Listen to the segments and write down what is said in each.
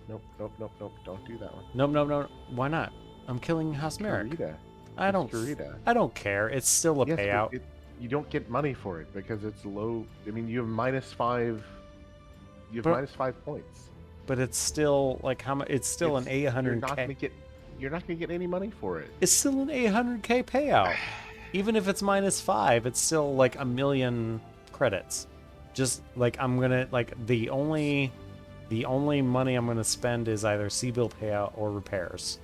Nope, nope, nope, nope. Don't do that one. Nope, nope, nope. Why not? I'm killing House Merrick. Kurita. I don't. Kurita. I don't care. It's still a Yes, payout. but you don't get money for it because it's low. I mean, you have -5. You have -5 points. But it's still like how much? It's still an 800K. You're not gonna get any money for it. It's still an 800K payout. Even if it's -5, it's still like 1,000,000 credits. Just like I'm gonna like the only money I'm gonna spend is either C-bill payout or repairs.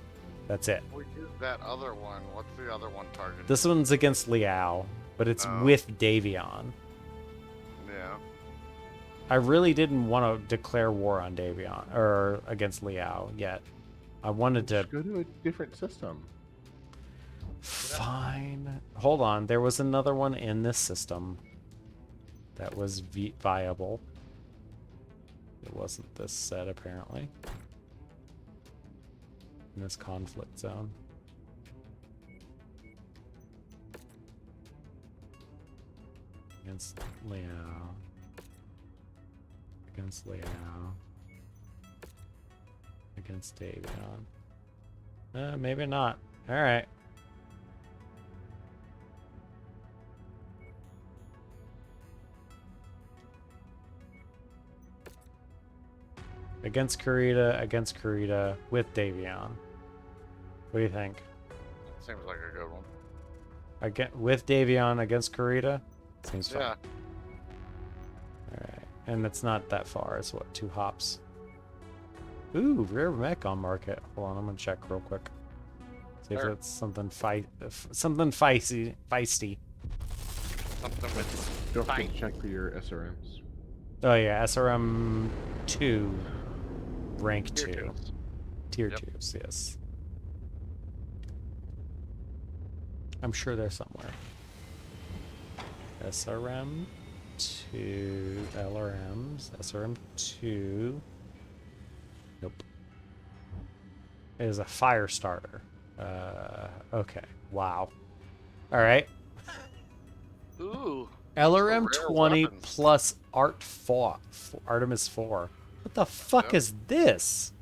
That's it. We did that other one. What's the other one targeted? This one's against Liao, but it's with Davion. Yeah. I really didn't want to declare war on Davion or against Liao yet. I wanted to go to a different system. Fine. Hold on. There was another one in this system that was viable. It wasn't this set, apparently. In this conflict zone. Against Liao. Against Liao. Against Davion. Maybe not. Alright. Against Kurita, with Davion. What do you think? Seems like a good one. With Davion against Kurita? Seems fun. Yeah. Alright. And it's not that far. It's what, 2 hops? Ooh, rare mech on market. Hold on, I'm gonna check real quick. See if it's something feisty. Something with Don't forget to check for your SRMs. Oh yeah, SRM 2. Rank 2. twos. Tier 2s, yes. I'm sure they're somewhere. SRM 2 LRMs. SRM 2. Nope. It is a fire starter. Okay. Wow. All right. Ooh. LRM Rare 20 weapons. plus Artemis 4. What the fuck is this?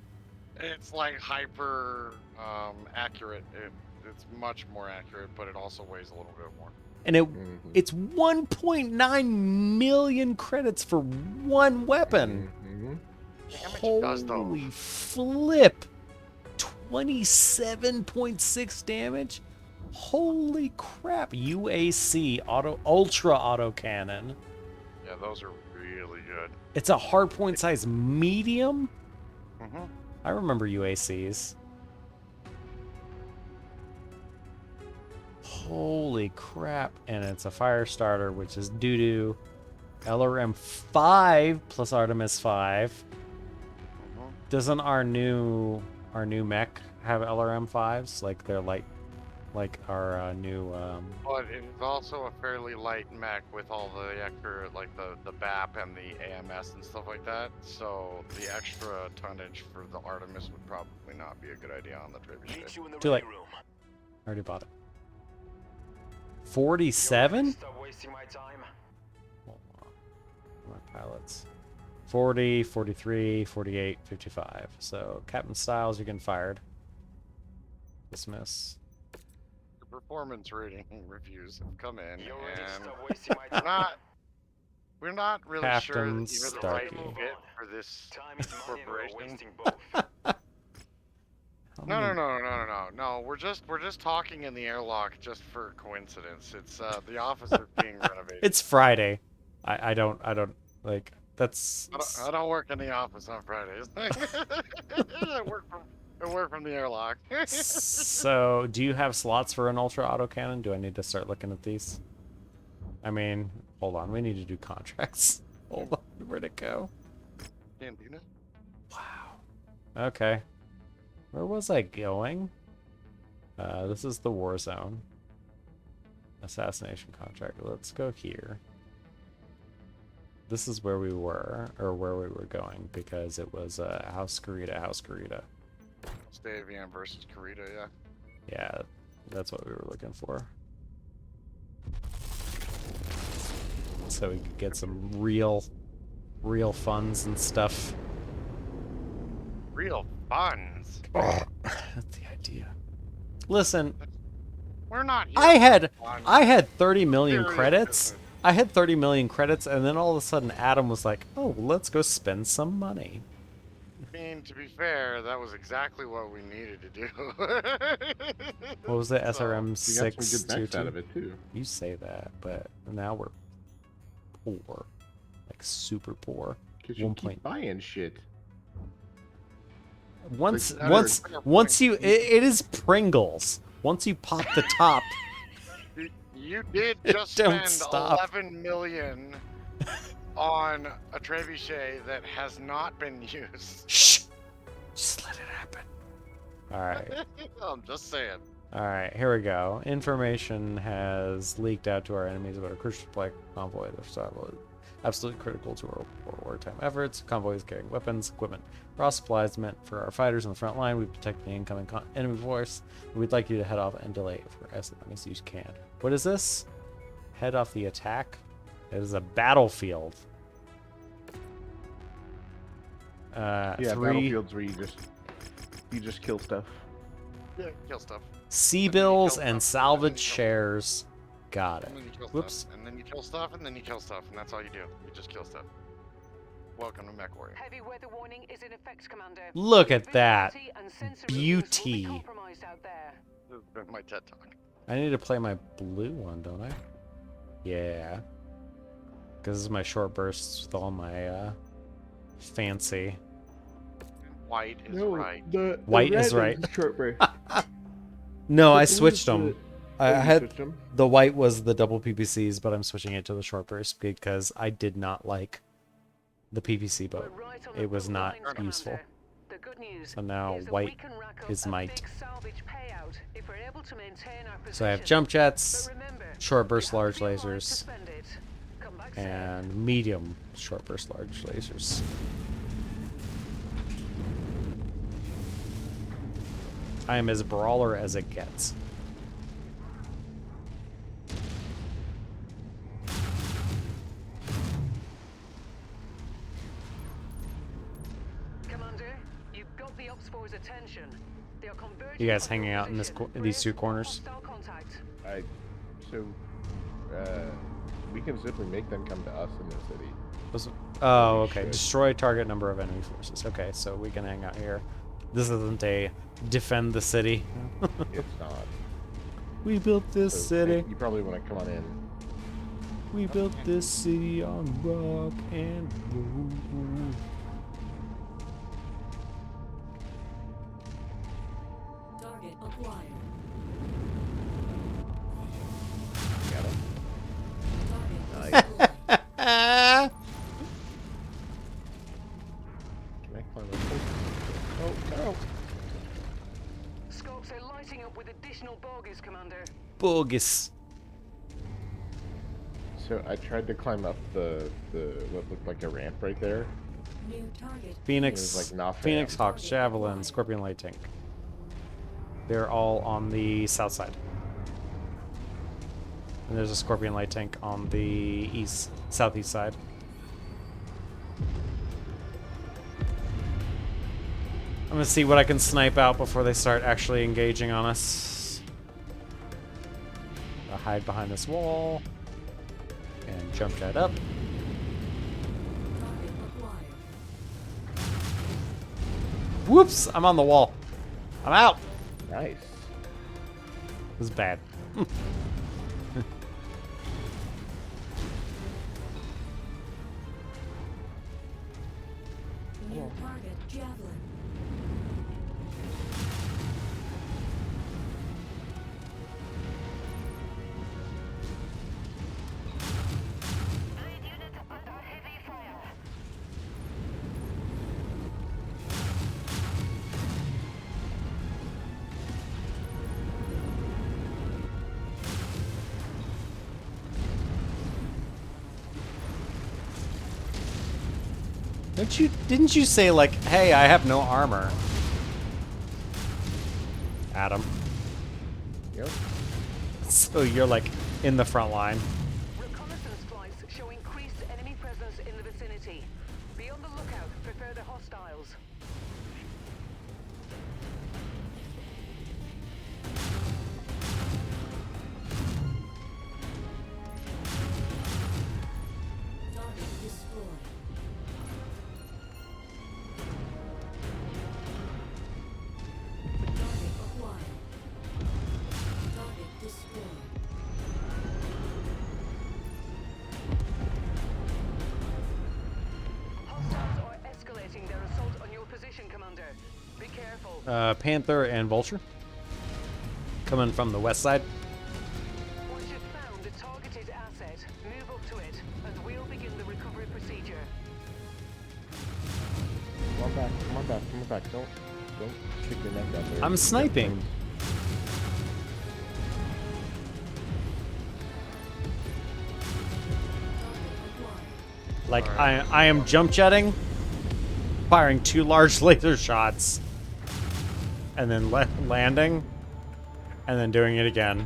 It's like hyper accurate. It's much more accurate, but it also weighs a little bit more. And it's 1.9 million credits for one weapon. Holy flip! 27.6 damage. Holy crap! UAC ultra autocannon. Yeah, those are really good. It's a hardpoint size medium. Mm-hmm. I remember UACs. Holy crap! And it's a fire starter, which is doo-doo. LRM 5 plus Artemis 5. Mm-hmm. Doesn't our new mech have LRM 5s? Like they're like our new. But it's also a fairly light mech with all the extra, like the BAP and the AMS and stuff like that. So the extra tonnage for the Artemis would probably not be a good idea on the trebuchet. Too late. Already bought it. 47? Stop wasting my time. My pilots. 40, 43, 48, 55. So Captain Styles, you're getting fired. Dismiss. The performance rating reviews have come in, You already and stop wasting my time. we're not really sure Captain that you're the right Starkey. fit for this Time is money, we're corporation. wasting both. No. We're just talking in the airlock just for coincidence. It's the office is being renovated. It's Friday. I don't like that's. I don't work in the office on Fridays. I work from the airlock. So, do you have slots for an ultra autocannon? Do I need to start looking at these? I mean, hold on. We need to do contracts. Hold on. Where'd it go? Cantina? Wow. Okay. Where was I going? This is the war zone. Assassination contract. Let's go here. This is where we were, or where we were going, because it was House Kurita. Stavian versus Kurita, yeah. Yeah, that's what we were looking for. So we could get some real funds and stuff. real funds. That's the idea. Listen, We're not here I had for fun. 30 million Serious credits. business. I had 30 million credits, and then all of a sudden Adam was like, "Oh, let's go spend some money." I mean, to be fair, that was exactly what we needed to do. What was it? So, SRM You got some good mechs 622? out of it too. You say that, but now we're poor, like super poor. Cause you One keep point. buying shit. Once Like, that is a fair point. you it is Pringles. Once you pop the top, You did just Don't spend stop. 11 million on a trebuchet that has not been used. shh, just let it happen. All right. I'm just saying. All right, here we go. Information has leaked out to our enemies about a crucial supply convoy. They're absolutely critical to our wartime efforts. Convoy is carrying weapons, equipment, raw supplies meant for our fighters on the front line. We protect the incoming enemy force. We'd like you to head off and delay it for as long as you can. What is this? Head off the attack? It is a battlefield. Yeah, 3 battlefields where you just kill stuff. Yeah, kill stuff. C-bills kill and stuff, salvage and then you kill- shares. Got it. And then you kill Whoops. stuff, and then you kill stuff, and then you kill stuff, and that's all you do. You just kill stuff. Welcome to Mechwarrior. Heavy weather warning is in effect, Commander. Look at that. Visibility and sensor Beauty. reviews will be compromised out there. This has been my TED Talk. I need to play my blue one, don't I? Yeah. Because this is my short bursts with all my fancy. White is right. White is right. Short break. No, I switched them. I you had switched 'em? the white was the double PPCs, but I'm switching it to the short burst because I did not like the PPC boat. We're right on the It was front not lines, Commander. useful. The good news So now is that white we can rack up is a might. big salvage payout if we're able to maintain our So I have position. jump But jets, remember, short burst you have large to be alive to lasers, spend it. Come back safe. and medium short burst large lasers. I am as brawler as it gets. Commander, you've got the Ops Force's attention. They are converging You guys on your hanging out in this position. these two Brace for corners? hostile contact. So, we can simply make them come to us in the city. Oh, We okay. should. Destroy target number of enemy forces. Okay, so we can hang out here. This isn't a defend the city. It's not. We built this So, city. You probably want to come on in. We built this city on rock and roll. Target acquired. Got 'em. Target Nice. Ah! Can I climb up? Oh no! Scopes are lighting up with additional bogies, Commander. Bogus. So I tried to climb up the what looked like a ramp right there. new target. Phoenix, It was like not Phoenix fair. Hawks, Javelin, Scorpion Light Tank. They're all on the south side. And there's a Scorpion Light Tank on the southeast side. I'm gonna see what I can snipe out before they start actually engaging on us. I'll hide behind this wall and jump jet up. Target acquired. Whoops! I'm on the wall. I'm out. Nice. This is bad. New target javelin. Didn't you say like, hey, I have no armor? Adam. Yep. So you're like in the front line. Reconnaissance flights show increased enemy presence in the vicinity. Be on the lookout for further hostiles. Commander. Be careful. Panther and Vulture. Coming from the west side. Once you've found the targeted asset, move up to it, and we'll begin the recovery procedure. Come on back. Come on back. Come on back. Don't kick your neck out there. I'm sniping. Like I am jump jetting, firing 2 large laser shots, and then landing, and then doing it again.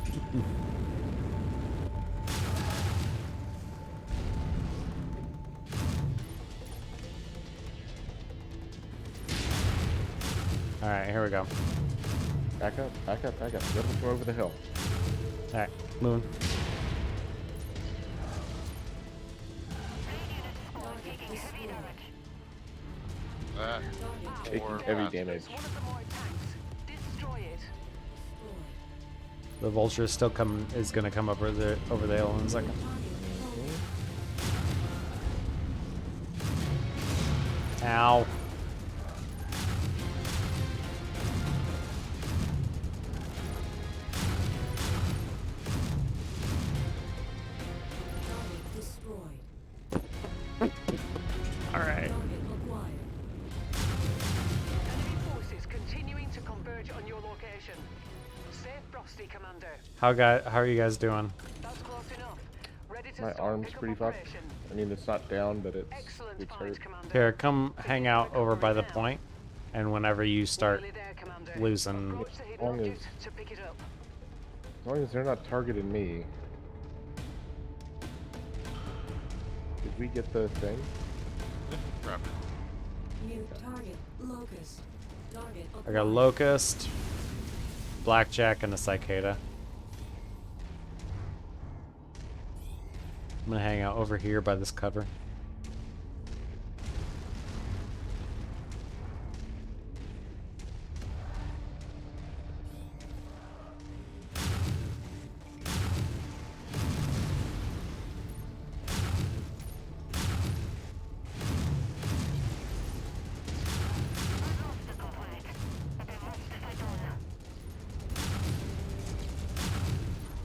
All right, here we go. Back up. Back up. Back up. Let them go over the hill. All right, moving. Taking heavy damage. One of the more tanks. Destroy it. The Vulture is still is gonna come over the hill in a second. Ow. All right. Enemy forces continuing to converge on your location. Stay frosty, Commander. How are you guys doing? That's close enough. Ready to My start arm's pickup pretty fucked. operation. I mean, it's not down, but Excellent it's find, hurt. Commander. Here, come hang out over by the point, and whenever you start Nearly there, Commander. losing, Approach the hidden Long as- object to pick it up. As long as they're not targeting me. Did we get the thing? New target. Locust. Target I acquired. got Locust, Blackjack, and a Cicada. I'm gonna hang out over here by this cover.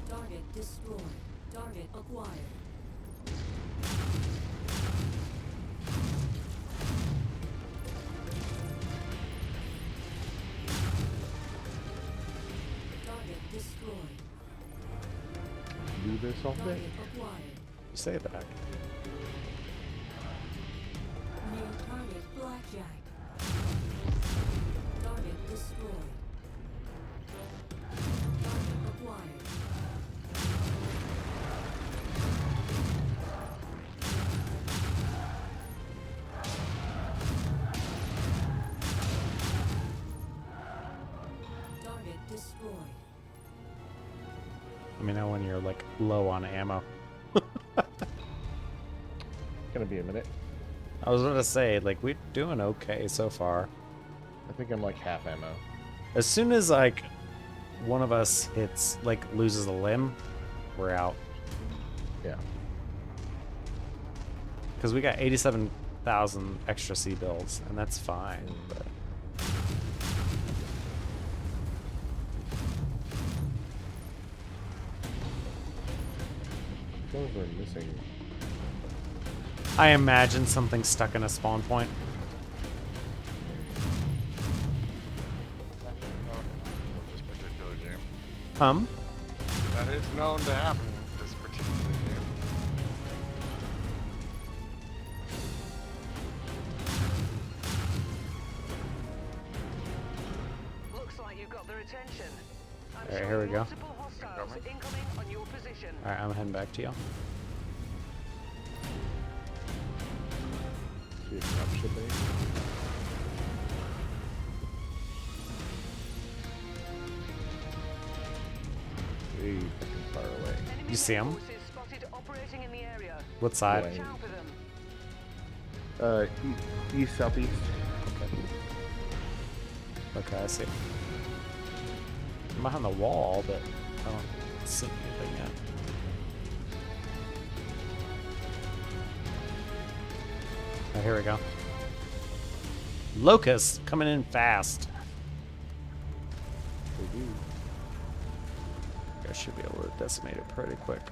Target destroyed. Target acquired. Target destroyed. Do this all day? Target acquired. You say that. New target blackjack. Target destroyed. Target acquired. Target destroyed. Let me know when you're like low on ammo. Gonna be a minute. I was gonna say, like, we're doing okay so far. I think I'm like half ammo. As soon as like one of us hits, like, loses a limb, we're out. Yeah. Because we got 87,000 extra C builds, and that's fine. But Those are missing. I imagine something stuck in a spawn point. This particular game. That is known to happen with this particular game. Looks like you've got their attention. I'm Alright, showing here we go. multiple hostiles incoming on your position. Alright, I'm heading back to you. See a dropship base. Way fucking far away. Enemy You see 'em? forces spotted operating in the area. What side? Yeah. Watch out for them. East, southeast. Okay, I see. I'm behind the wall, but I don't see anything yet. Oh, here we go. Locusts coming in fast. They do. I should be able to decimate it pretty quick.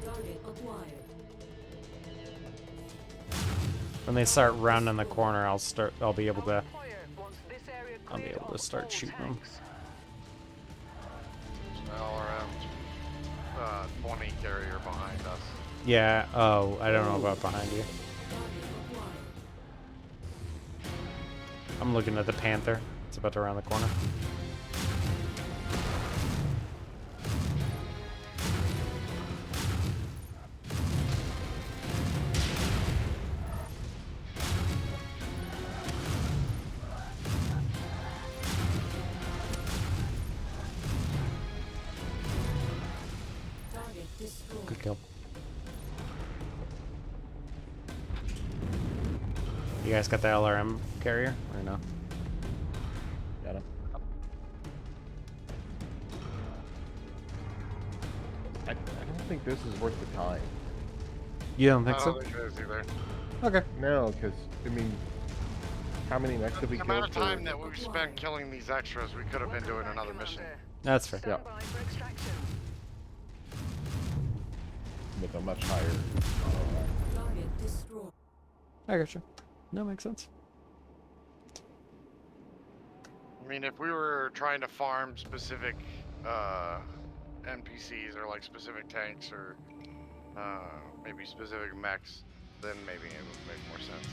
Target acquired. When they start rounding the corner, I'll be able to Fire once this area I'll be cleared able to of start all shooting them. tanks. All around 20 carrier behind us. Yeah, oh, I don't know about behind you. Target acquired. I'm looking at the Panther. It's about to round the corner. Target destroyed. Good kill. You guys got the LRM carrier or no? Got him. I don't think this is worth the time. You don't I think don't so? think it is either. Okay. No, because, I mean, how many mechs have we The killed? amount of time that we've spent killing these extras, we could have been doing another mission. That's fair. Yeah. Stand by for extraction. With a much higher. Target destroyed. I got you. That makes sense. I mean, if we were trying to farm specific NPCs or like specific tanks or maybe specific mechs, then maybe it would make more sense.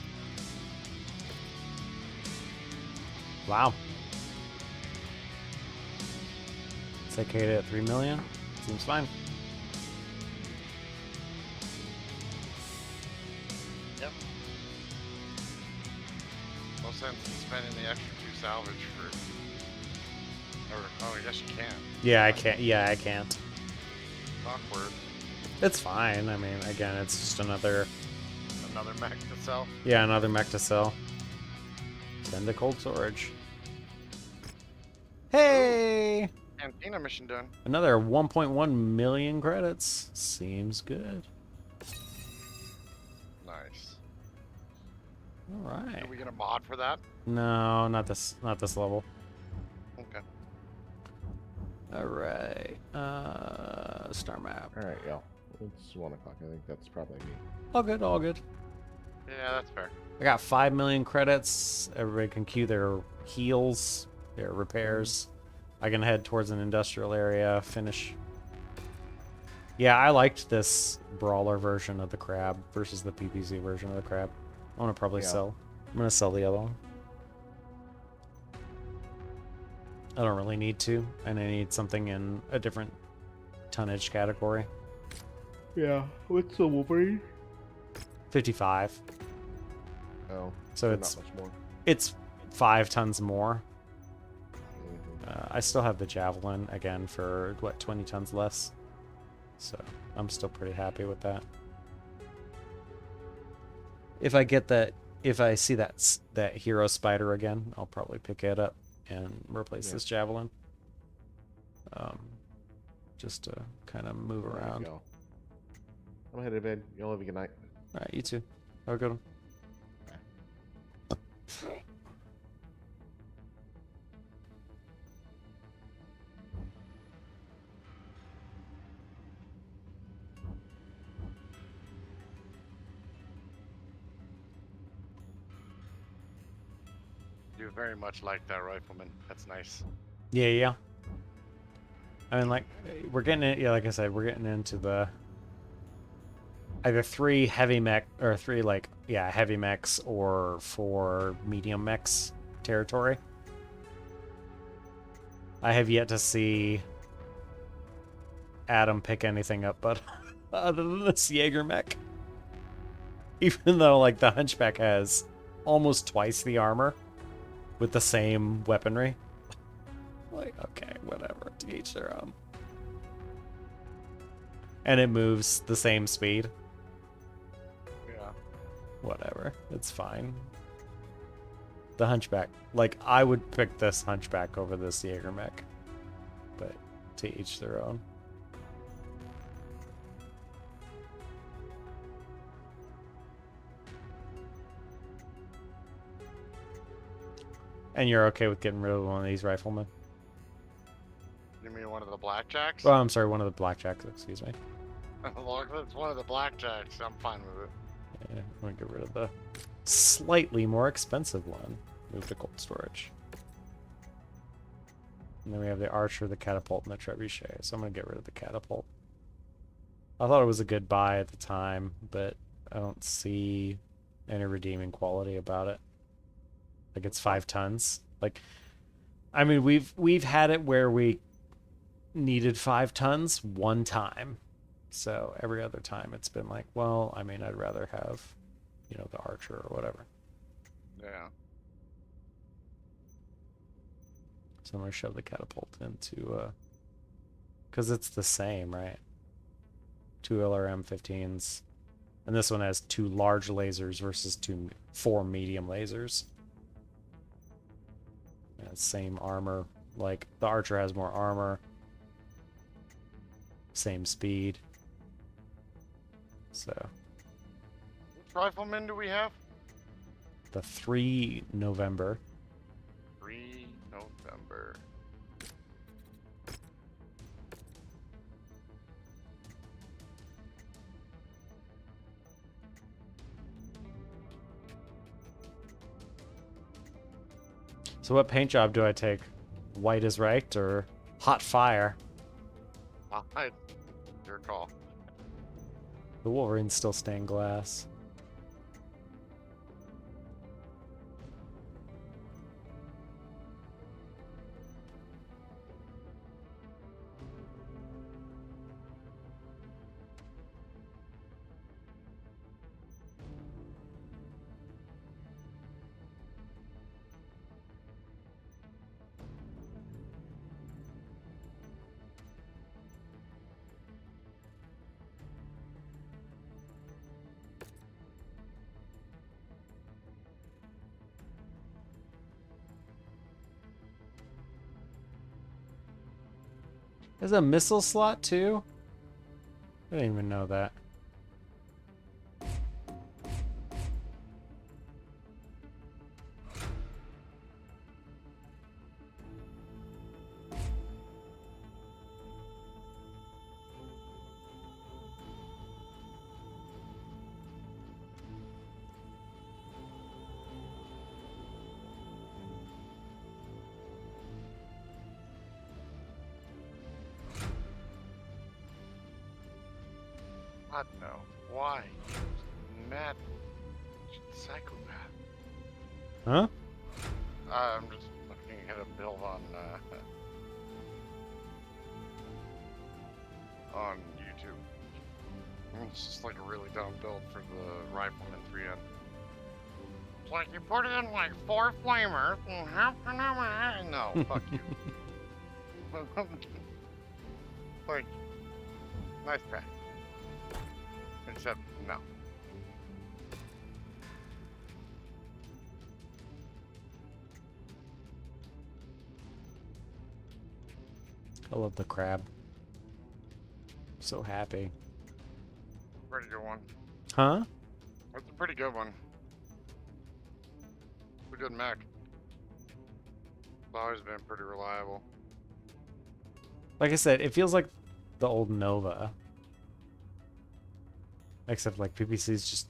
Wow. Cicada at 3 million. Seems fine. Yep. No sense in spending the extra 2 salvage for. Or, oh, I guess you can. Yeah, I can't. Yeah, I can't. Awkward. It's fine. I mean, again, it's just another. Another mech to sell. Yeah, another mech to sell. Send to cold storage. Hey! Cantina mission done. Another 1.1 million credits. Seems good. Nice. All right. Are we gonna mod for that? No, not this. Not this level. Okay. All right. Star map. Alright, yeah. It's 1 o'clock. I think that's probably me. All good. All good. Yeah, that's fair. I got 5 million credits. Everybody can queue their heals, their repairs. I can head towards an industrial area, finish. Yeah, I liked this brawler version of the crab versus the PPC version of the crab. I want to probably Yeah. sell. I'm going to sell the other one. I don't really need to, and I need something in a different tonnage category. Yeah. What's the Wolverine? 55. Oh. So it's not much more. it's 5 tons more. Mhm. I still have the javelin again for what 20 tons less, so I'm still pretty happy with that. If I get that, if I see that hero spider again, I'll probably pick it up and replace Yeah. this javelin. Just to kind of move There you around. go. I'm headed to bed. Y'all have a good night. All right, you too. Have a good one. You very much like that rifleman. That's nice. Yeah, yeah. I mean, like, we're getting it. Yeah, like I said, we're getting into the either 3 heavy mech or 3 heavy mechs or 4 medium mechs territory. I have yet to see Adam pick anything up, but other than this Jaeger mech, even though like the Hunchback has almost twice the armor with the same weaponry. Like, okay, whatever. To each their own. And it moves the same speed. Yeah. Whatever. It's fine. The Hunchback. Like, I would pick this Hunchback over this Jaeger mech. But to each their own. And you're okay with getting rid of one of these riflemen? You mean one of the blackjacks? Oh, I'm sorry, one of the blackjacks, excuse me. Well, if it's one of the blackjacks, I'm fine with it. Yeah, I'm gonna get rid of the slightly more expensive one. Move to cold storage. And then we have the archer, the catapult, and the trebuchet. So I'm gonna get rid of the catapult. I thought it was a good buy at the time, but I don't see any redeeming quality about it. Like, it's 5 tons. Like, I mean, we've had it where we needed 5 tons one time. So every other time it's been like, well, I mean, I'd rather have, you know, the archer or whatever. Yeah. So I'm gonna shove the catapult into, because it's the same, right? 2 LRM-15s, and this one has 2 large lasers versus 4 medium lasers. Yeah, same armor. Like, the archer has more armor. Same speed. So, Which riflemen do we have? the 3 November. 3 November. So what paint job do I take? White is right or hot fire? Your call. The Wolverine's still stained glass. There's a missile slot too? I didn't even know that. God no. Why? Mad psychopath. Huh? I'm just looking at a build on YouTube. It's just like a really dumb build for the Rifleman 3N. It's like you put in like 4 flamers and half an hour. No, fuck you. Like, nice try. Except, no. I love the crab. So happy. Pretty good one. Huh? That's a pretty good one. It's a good mech. It's always been pretty reliable. Like I said, it feels like the old Nova. Except like PPCs just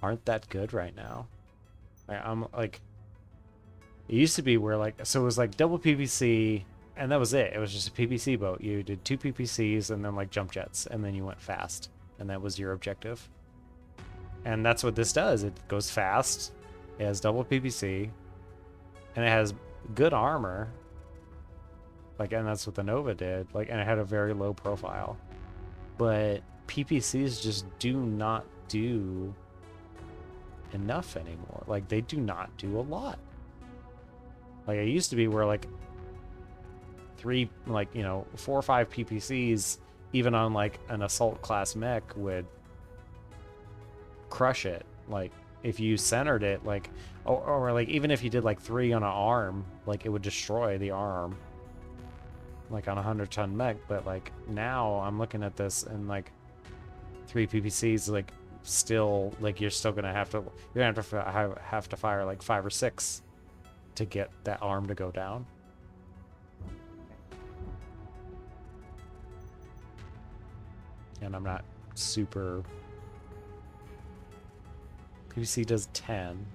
aren't that good right now. Like, I'm like, it used to be where like, so it was like double PPC and that was it. It was just a PPC boat. You did 2 PPCs and then like jump jets and then you went fast and that was your objective. And that's what this does. It goes fast. It has double PPC and it has good armor. Like, and that's what the Nova did. Like, and it had a very low profile. But PPCs just do not do enough anymore. Like, they do not do a lot. Like, it used to be where, like, 4 or 5 PPCs, even on, like, an assault class mech would crush it. Like, if you centered it, like, or like even if you did like 3 on an arm, like it would destroy the arm, like on a 100-ton mech. But like now I'm looking at this and like 3 PPCs, like still like you're gonna have to fire like 5 or 6 to get that arm to go down. And I'm not super. PPC does 10.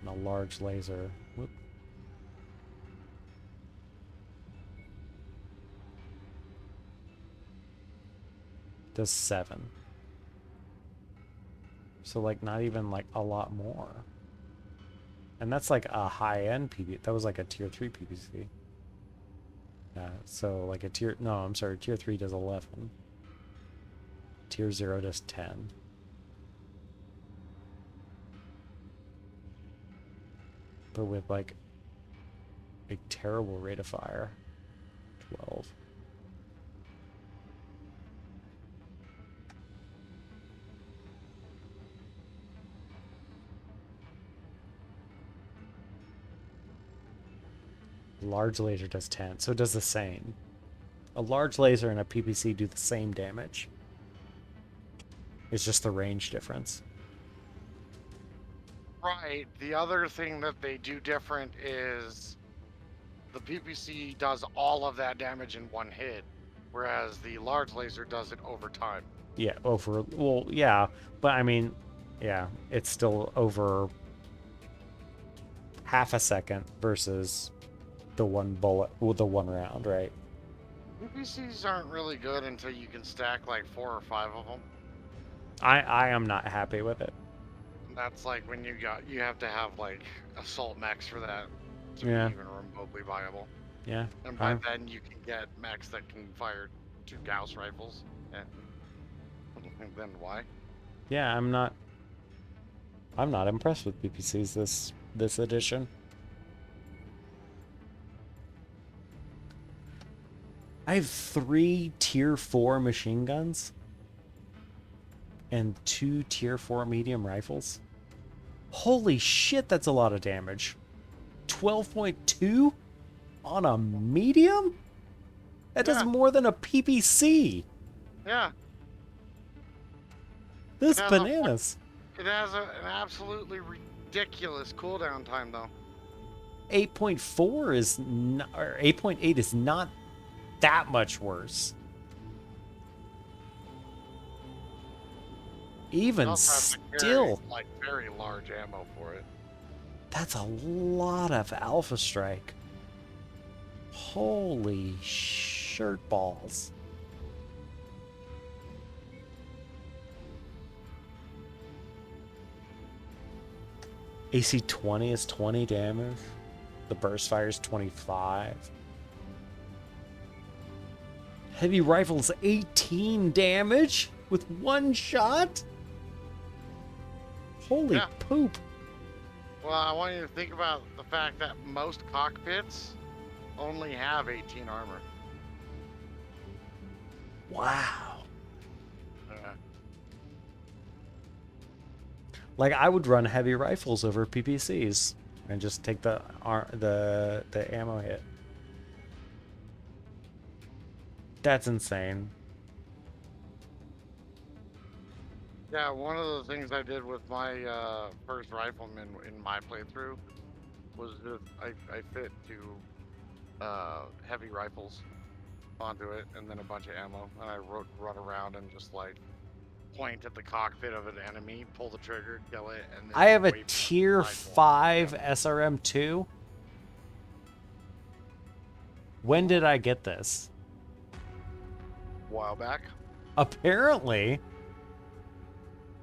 And a large laser. Whoop. Does 7. So like not even like a lot more. And that's like a high-end PPC. That was like a tier 3 PPC. Yeah, so like a tier... No, I'm sorry. Tier 3 does 11. Tier 0 does 10. But with like a terrible rate of fire. 12. Large laser does 10, so it does the same. A large laser and a PPC do the same damage. It's just the range difference. Right. The other thing that they do different is the PPC does all of that damage in one hit, whereas the large laser does it over time. Yeah, well, yeah, but I mean, yeah, it's still over half a second versus the one bullet with the one round, right? PPCs aren't really good until you can stack like 4 or 5 of them. I am not happy with it. That's like when you have to have like assault mechs for that to Yeah. be even remotely viable. Yeah. And by then you can get mechs that can fire 2 Gauss rifles. Yeah. Then why? Yeah, I'm not impressed with PPCs this edition. I have 3 tier 4 machine guns and 2 tier 4 medium rifles. Holy shit, that's a lot of damage. 12.2 on a medium? That does Yeah. more than a PPC. Yeah. This It has a bananas. It has an absolutely ridiculous cooldown time though. 8.4 is not, or 8.8 is not that much worse. Even You also have to carry, still, like very large ammo for it. that's a lot of Alpha Strike. Holy shirt balls. AC 20 is 20 damage. The burst fire is 25. Heavy rifles 18 damage with one shot? Holy Yeah. poop. Well, I want you to think about the fact that most cockpits only have 18 armor. Wow. Uh, Like I would run heavy rifles over PPCs and just take the ammo hit. That's insane. yeah, one of the things I did with my first rifleman in my playthrough was just I fit 2 heavy rifles onto it and then a bunch of ammo, and I run around and just like point at the cockpit of an enemy, pull the trigger, kill it, and then I have a wait for the tier rifle. 5 SRM2. When did I get this? A while back. Apparently.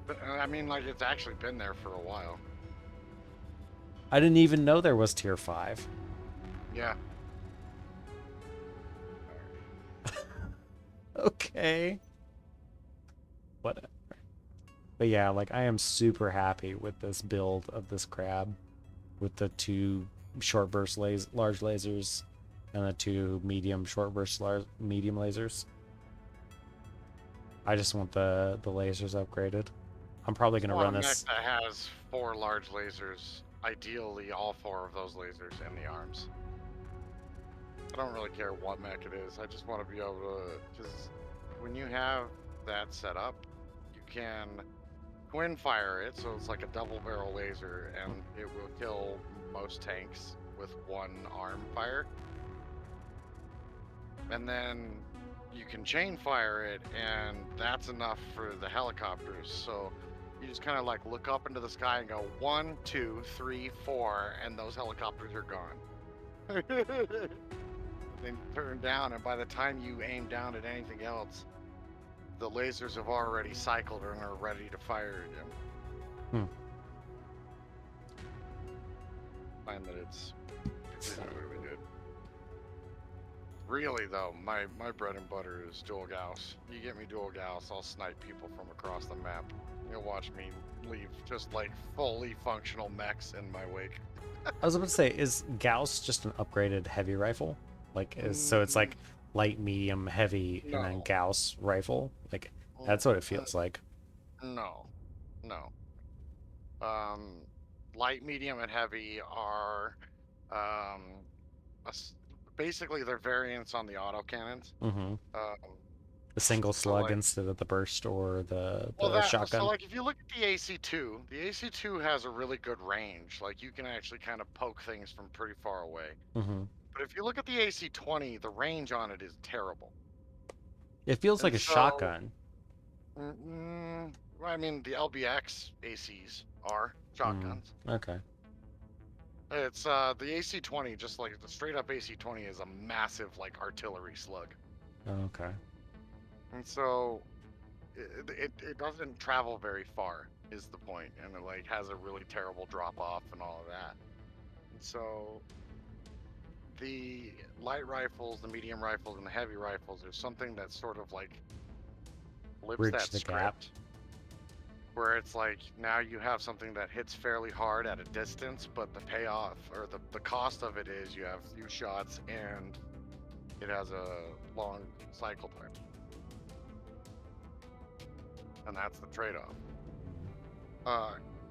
But I mean, like, it's actually been there for a while. I didn't even know there was tier 5. Yeah. Okay. Whatever. But yeah, like I am super happy with this build of this crab with the 2 short burst large lasers and the 2 medium short burst medium lasers. I just want the lasers upgraded. I'm probably gonna want run a mech this. that has 4 large lasers. Ideally, all 4 of those lasers in the arms. I don't really care what mech it is. I just want to be able to, because when you have that set up, you can twin fire it, so it's like a double barrel laser, and it will kill most tanks with 1 arm fire. And then you can chain fire it, and that's enough for the helicopters. So you just kind of like look up into the sky and go 1, 2, 3, 4, and those helicopters are gone. Then turn down, and by the time you aim down at anything else, the lasers have already cycled and are ready to fire again. Find that it's really good. Really though, my bread and butter is dual Gauss. You get me dual Gauss, I'll snipe people from across the map. You'll watch me leave just like fully functional mechs in my wake. I was about to say, is Gauss just an upgraded heavy rifle? Like, so it's like light, medium, heavy, and then No. Gauss rifle? Like, that's what it feels like. No. Light, medium, and heavy are basically they're variants on the autocannons. Mm-hmm. Um, The single so slug like, instead of the burst or the well, so shotgun. like if you look at the AC2, the AC2 has a really good range. Like you can actually kind of poke things from pretty far away. Mm-hmm. But if you look at the AC20, the range on it is terrible. It feels like And a so, shotgun. Well, I mean, the LBX ACs are shotguns. Okay. It's the AC20, just like the straight up AC20 is a massive like artillery slug. Okay. And so it doesn't travel very far is the point, and it like has a really terrible drop off and all of that. And so the light rifles, the medium rifles, and the heavy rifles, there's something that sort of like flips Bridge that the script, gap. where it's like now you have something that hits fairly hard at a distance, but the payoff or the cost of it is you have few shots and it has a long cycle time. And that's the trade-off.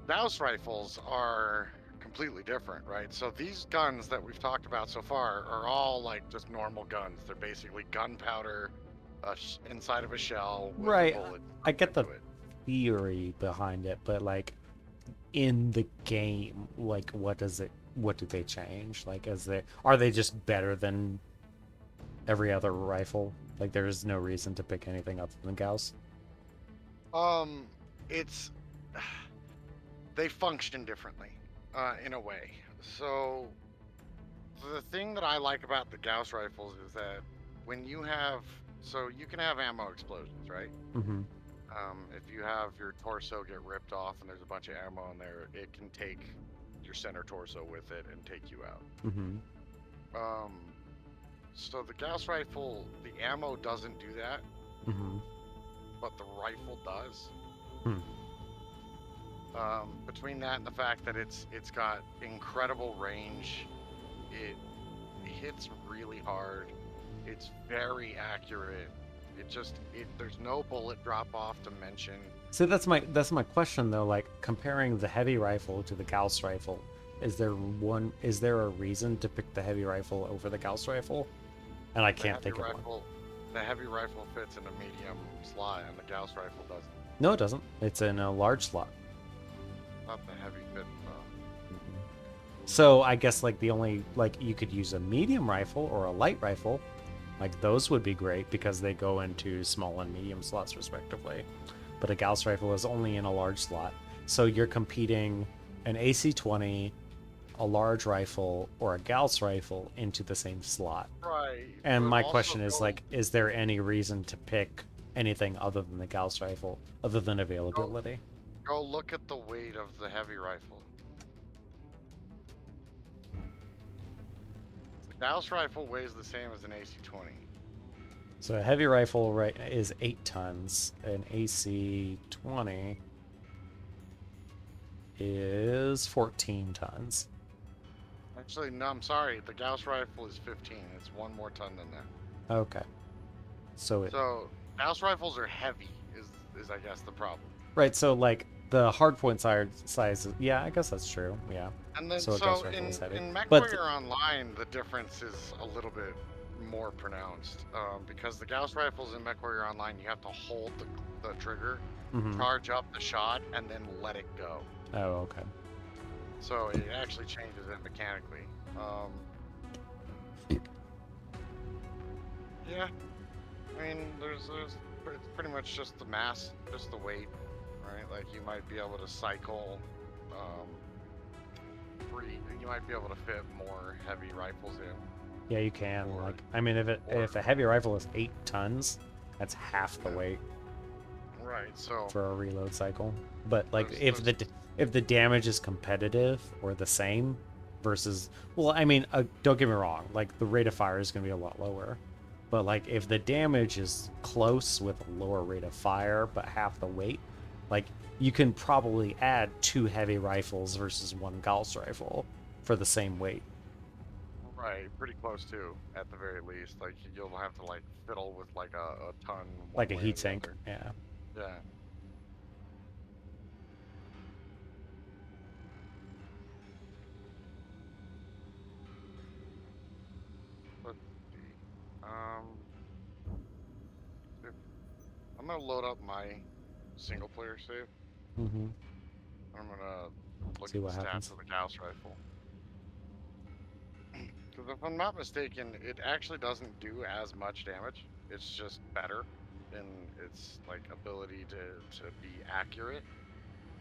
Douse rifles are completely different, right? So these guns that we've talked about so far are all like just normal guns. They're basically gunpowder inside of a shell with Right. a bullet. I get the into it. theory behind it, but like in the game, like what do they change? Like are they just better than every other rifle? Like there's no reason to pick anything other than Gauss? It's they function differently, in a way. So the thing that I like about the Gauss rifles is that when you have, so you can have ammo explosions, right? Mm-hmm. If you have your torso get ripped off and there's a bunch of ammo in there, it can take your center torso with it and take you out. Mm-hmm. So the Gauss rifle, the ammo doesn't do that, Mm-hmm. but the rifle does. Hmm. Between that and the fact that it's got incredible range, it hits really hard. It's very accurate. There's no bullet drop off to mention. So that's my question though. Like comparing the heavy rifle to the Gauss rifle, is there a reason to pick the heavy rifle over the Gauss rifle? And I can't think of one. The heavy rifle fits in a medium slot, and the Gauss rifle doesn't. No, it doesn't. It's in a large slot. Not the heavy fit. So I guess like the only like you could use a medium rifle or a light rifle, like those would be great because they go into small and medium slots respectively. But a Gauss rifle is only in a large slot, so you're competing an AC-20, a large rifle, or a Gauss rifle into the same slot. Right. And but my also question is go- like, is there any reason to pick anything other than the Gauss rifle, other than availability? Go look at the weight of the heavy rifle. The Douse rifle weighs the same as an AC-20. So a heavy rifle is 8 tons. An AC-20 is 14 tons. Actually, no, I'm sorry. The Gauss rifle is 15. It's 1 more ton than that. Okay. So So Gauss rifles are heavy. Is I guess the problem. right. So like the hardpoint size. Yeah, I guess that's true. Yeah. And then So a so, Gauss Rifle in is heavy. in But Mechwarrior Online, the difference is a little bit more pronounced because the Gauss Rifles in Mechwarrior Online, you have to hold the trigger, mhm. charge up the shot, and then let it go. Oh, okay. So it actually changes it mechanically. Yeah, I mean, it's pretty much just the mass, just the weight, right? Like you might be able to cycle, you might be able to fit more heavy rifles in. Yeah, you can. Or- Like, I mean, if a heavy rifle is 8 tons, that's half the weight Right. So for a reload cycle. But like, There's- if the damage is competitive or the same versus, well, I mean, don't get me wrong. Like, the rate of fire is going to be a lot lower. But like, if the damage is close with a lower rate of fire but half the weight, like, you can probably add 2 heavy rifles versus 1 Gauss rifle for the same weight. right, pretty close too, at the very least. Like you'll have to like fiddle with like a ton. Like a one way or heat the sink. other. Yeah. Yeah. Let's see. I'm gonna load up my single player save. Mm-hmm. I'm gonna look See at the what stats happens. of the Gauss rifle. Because if I'm not mistaken, it actually doesn't do as much damage. It's just better in its like ability to be accurate.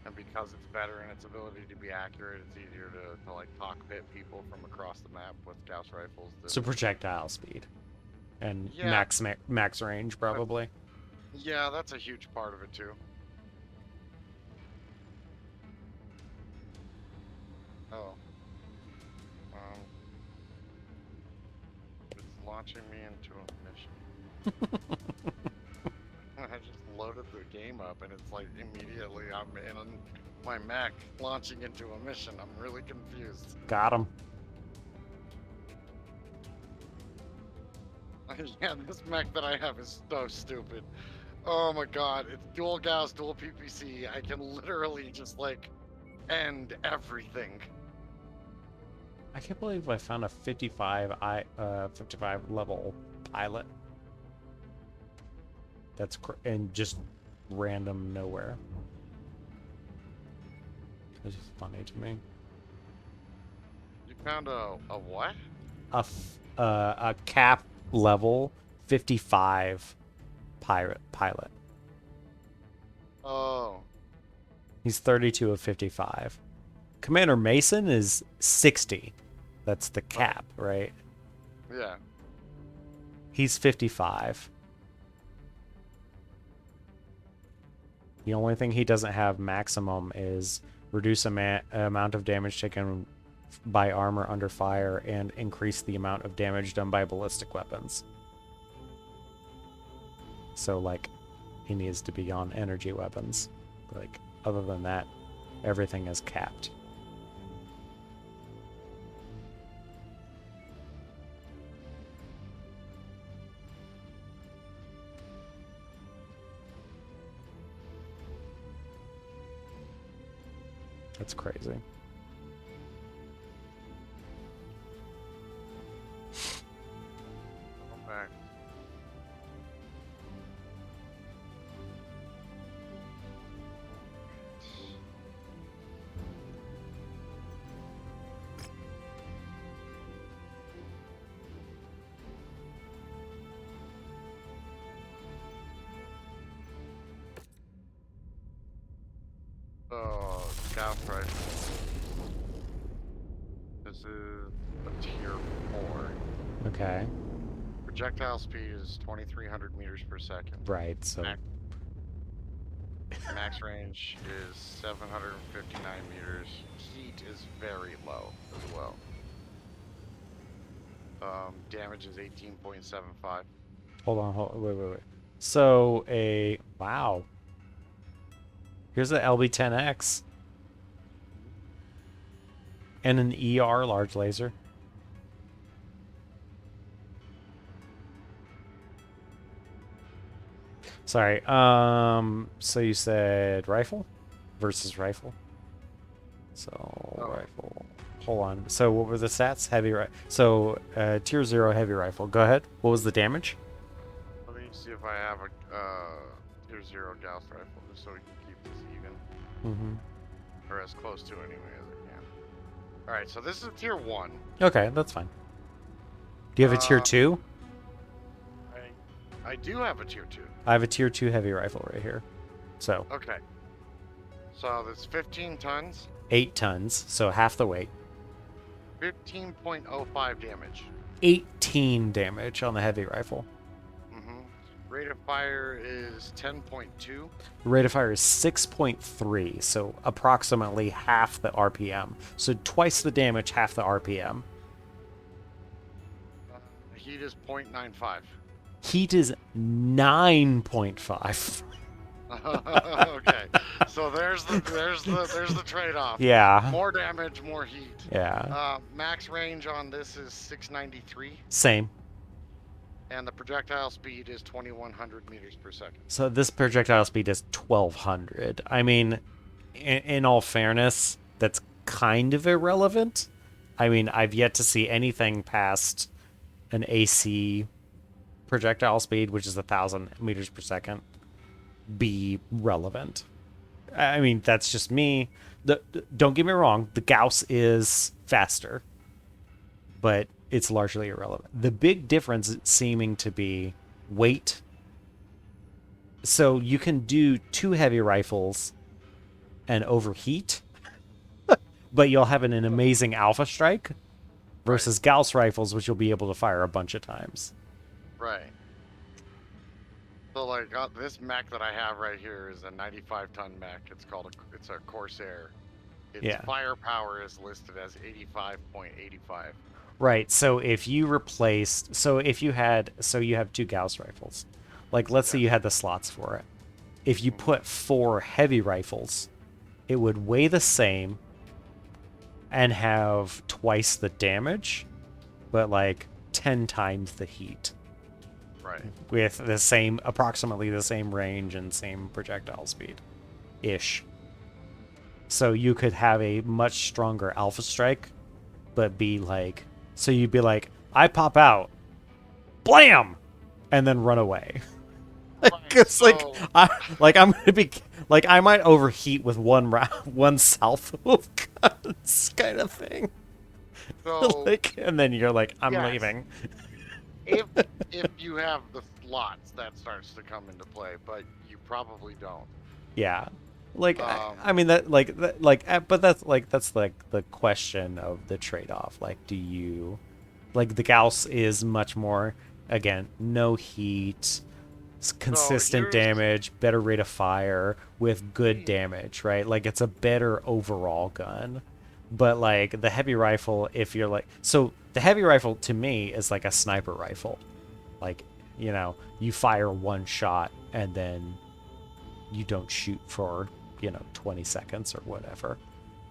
And because it's better in its ability to be accurate, it's easier to like cockpit people from across the map with Gauss rifles. So projectile speed and Yeah. max range probably. Yeah, that's a huge part of it too. Oh. It's launching me into a mission. I just loaded the game up and it's like immediately I'm in my mech launching into a mission. I'm really confused. Got him. Yeah, this mech that I have is so stupid. Oh my god, it's dual Gauss, dual PPC. I can literally just like end everything. I can't believe I found a 55 level pilot. That's and just random nowhere. It's funny to me. You found a what? A cap level 55 pilot. Oh. He's 32 of 55. Commander Mason is 60. That's the cap, right? Yeah. He's 55. The only thing he doesn't have maximum is reduce amount of damage taken by armor under fire and increase the amount of damage done by ballistic weapons. So, like, he needs to be on energy weapons. Like, other than that, everything is capped. That's crazy. Come back. Oh, Gauss Rifle. This is a tier 4. Okay. Projectile speed is 2,300 meters per second. Right, so... Max range is 759 meters. Heat is very low as well. Damage is 18.75. Hold on, wait. So, wow. Here's an LB-10X. And an ER large laser. Sorry, so you said rifle? versus rifle. So Oh. rifle. Hold on. So what were the stats? Heavy rifle. So tier 0 heavy rifle. Go ahead. What was the damage? Let me see if I have a tier 0 Gauss rifle, just so we can keep this even, Mm-hmm. or as close to anyway as I can. All right, so this is a tier 1. Okay, that's fine. Do you have a tier 2? I do have a tier 2. I have a tier 2 heavy rifle right here. So Okay. So that's 15 tons, 8 tons, so half the weight. 15.05 damage. 18 damage on the heavy rifle. Rate of fire is 10.2. Rate of fire is 6.3, so approximately half the RPM. So twice the damage, half the RPM. Heat is 0.95. Heat is 9.5. Okay, so there's the trade-off. Yeah. More damage, more heat. Yeah. Max range on this is 693, Same. and the projectile speed is 2100 meters per second. So this projectile speed is 1200. I mean, in all fairness, that's kind of irrelevant. I mean, I've yet to see anything past an AC projectile speed, which is 1000 meters per second, be relevant. I mean, that's just me. Don't get me wrong, the Gauss is faster, but it's largely irrelevant. The big difference seeming to be weight. So you can do 2 heavy rifles and overheat, but you'll have an amazing alpha strike versus Gauss rifles, which you'll be able to fire a bunch of times. Right. So like this mech that I have right here is a 95-ton mech. It's a Corsair. Its Yeah. firepower is listed as 85.85. Right. So if you replaced, you have 2 Gauss rifles. Like, let's say you had the slots for it. If you put 4 heavy rifles, it would weigh the same and have twice the damage, but like 10 times the heat. Right. With approximately the same range and same projectile speed ish. So you could have a much stronger alpha strike, but be like, so you'd be like, I pop out, blam, and then run away. It's so- I'm gonna be like, I might overheat with one salvo of guns, kind of thing. So And then you're like, I'm Yes. leaving. if you have the slots, that starts to come into play, but you probably don't. Yeah. Like Um, I mean but that's the question of the trade-off. Like, do you like the Gauss is much more, again, no heat, consistent here's- damage, better rate of fire with good damage, right? Like, it's a better overall gun. But like the heavy rifle, if you're like, so the heavy rifle to me is like a sniper rifle. Like, you fire one shot and then you don't shoot for 20 seconds or whatever.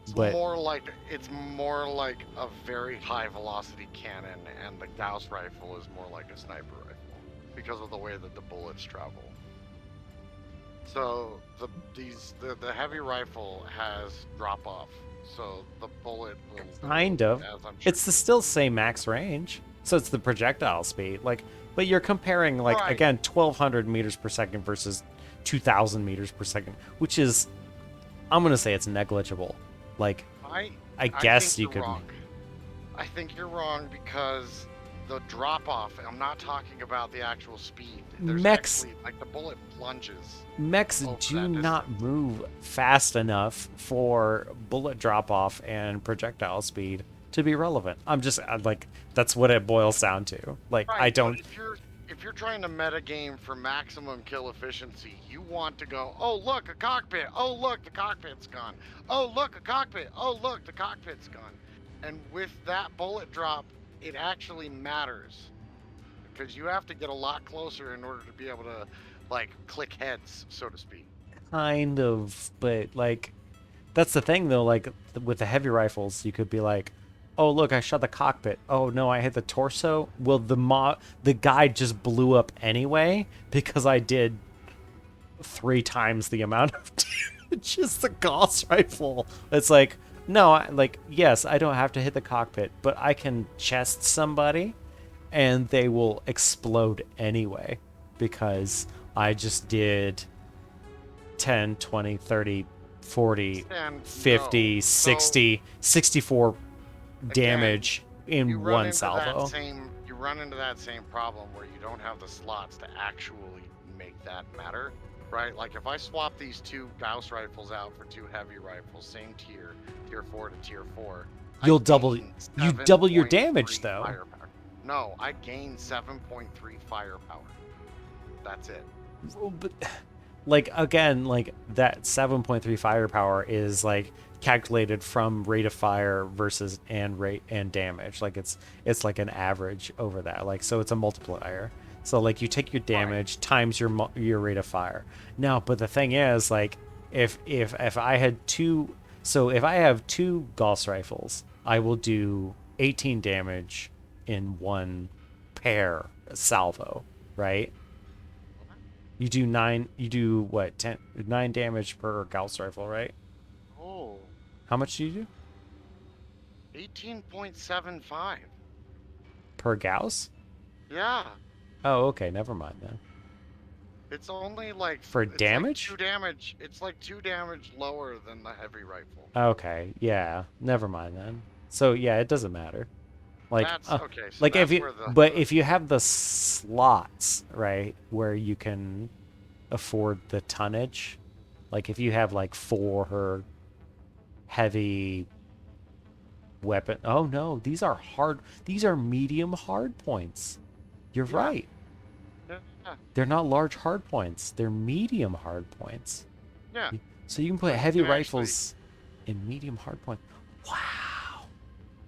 It's But more like a very high velocity cannon, and the Douse rifle is more like a sniper rifle because of the way that the bullets travel. So the heavy rifle has drop off, so the bullet will kind of, as I'm it's the still same max range, so it's the projectile speed. Like, but you're comparing like Right. again 1200 meters per second versus 2000 meters per second, which is, I'm gonna say it's negligible. Like, I guess think you you're could. Wrong. I think you're wrong because the drop off. I'm not talking about the actual speed. There's Mechs- actually, like, the bullet plunges. Mechs over do that not move fast enough for bullet drop off and projectile speed to be relevant. Like, that's what it boils down to. Like, Right, I but don't. If you're trying to meta game for maximum kill efficiency, you want to go, oh look, a cockpit. Oh look, the cockpit's gone. Oh look, a cockpit. Oh look, the cockpit's gone. And with that bullet drop, it actually matters because you have to get a lot closer in order to be able to, like, click heads, so to speak. Kind of, but like, that's the thing though. Like, with the heavy rifles, you could be like, oh look, I shot the cockpit. Oh no, I hit the torso. Well, the guy just blew up anyway because I did 3 times the amount of Just the Gauss rifle. It's like, no, yes, I don't have to hit the cockpit, but I can chest somebody and they will explode anyway because I just did 10, 20, 30, 40, And 50, no. 60, 64 damage in You run one into salvo. you run into that same problem where you don't have the slots to actually make that matter, right? Like if I swap these two Gauss rifles out for two heavy rifles, same tier 4 to tier 4, You'll I double gain you double your 7.3 damage though. firepower. No, I gain 7.3 firepower. That's it. Well, but like again, like that 7.3 firepower is like calculated from rate of fire versus rate and damage. Like it's like an average over that. Like so it's a multiplier. So like you take your damage times your rate of fire. Now, but the thing is like if I had two, so if I have two Gauss rifles, I will do 18 damage in one pair salvo, right? You do what, 9 damage per Gauss rifle, right? Oh, How much do you do 18.75. per Gauss? Yeah. Oh, okay, never mind then. It's only like For it's damage? Like 2 damage. It's like 2 damage lower than the heavy rifle. Okay, yeah, never mind then. So yeah, it doesn't matter. Like, That's okay. So like that's if you, where the, but if you have the slots, right, where you can afford the tonnage, like if you have like 4 heavy weapon. Oh no, these are medium hard points. You're Yeah. right. yeah, They're not large hard points. They're medium hard points. yeah. So you can put you heavy can actually- rifles in medium hard point. Wow.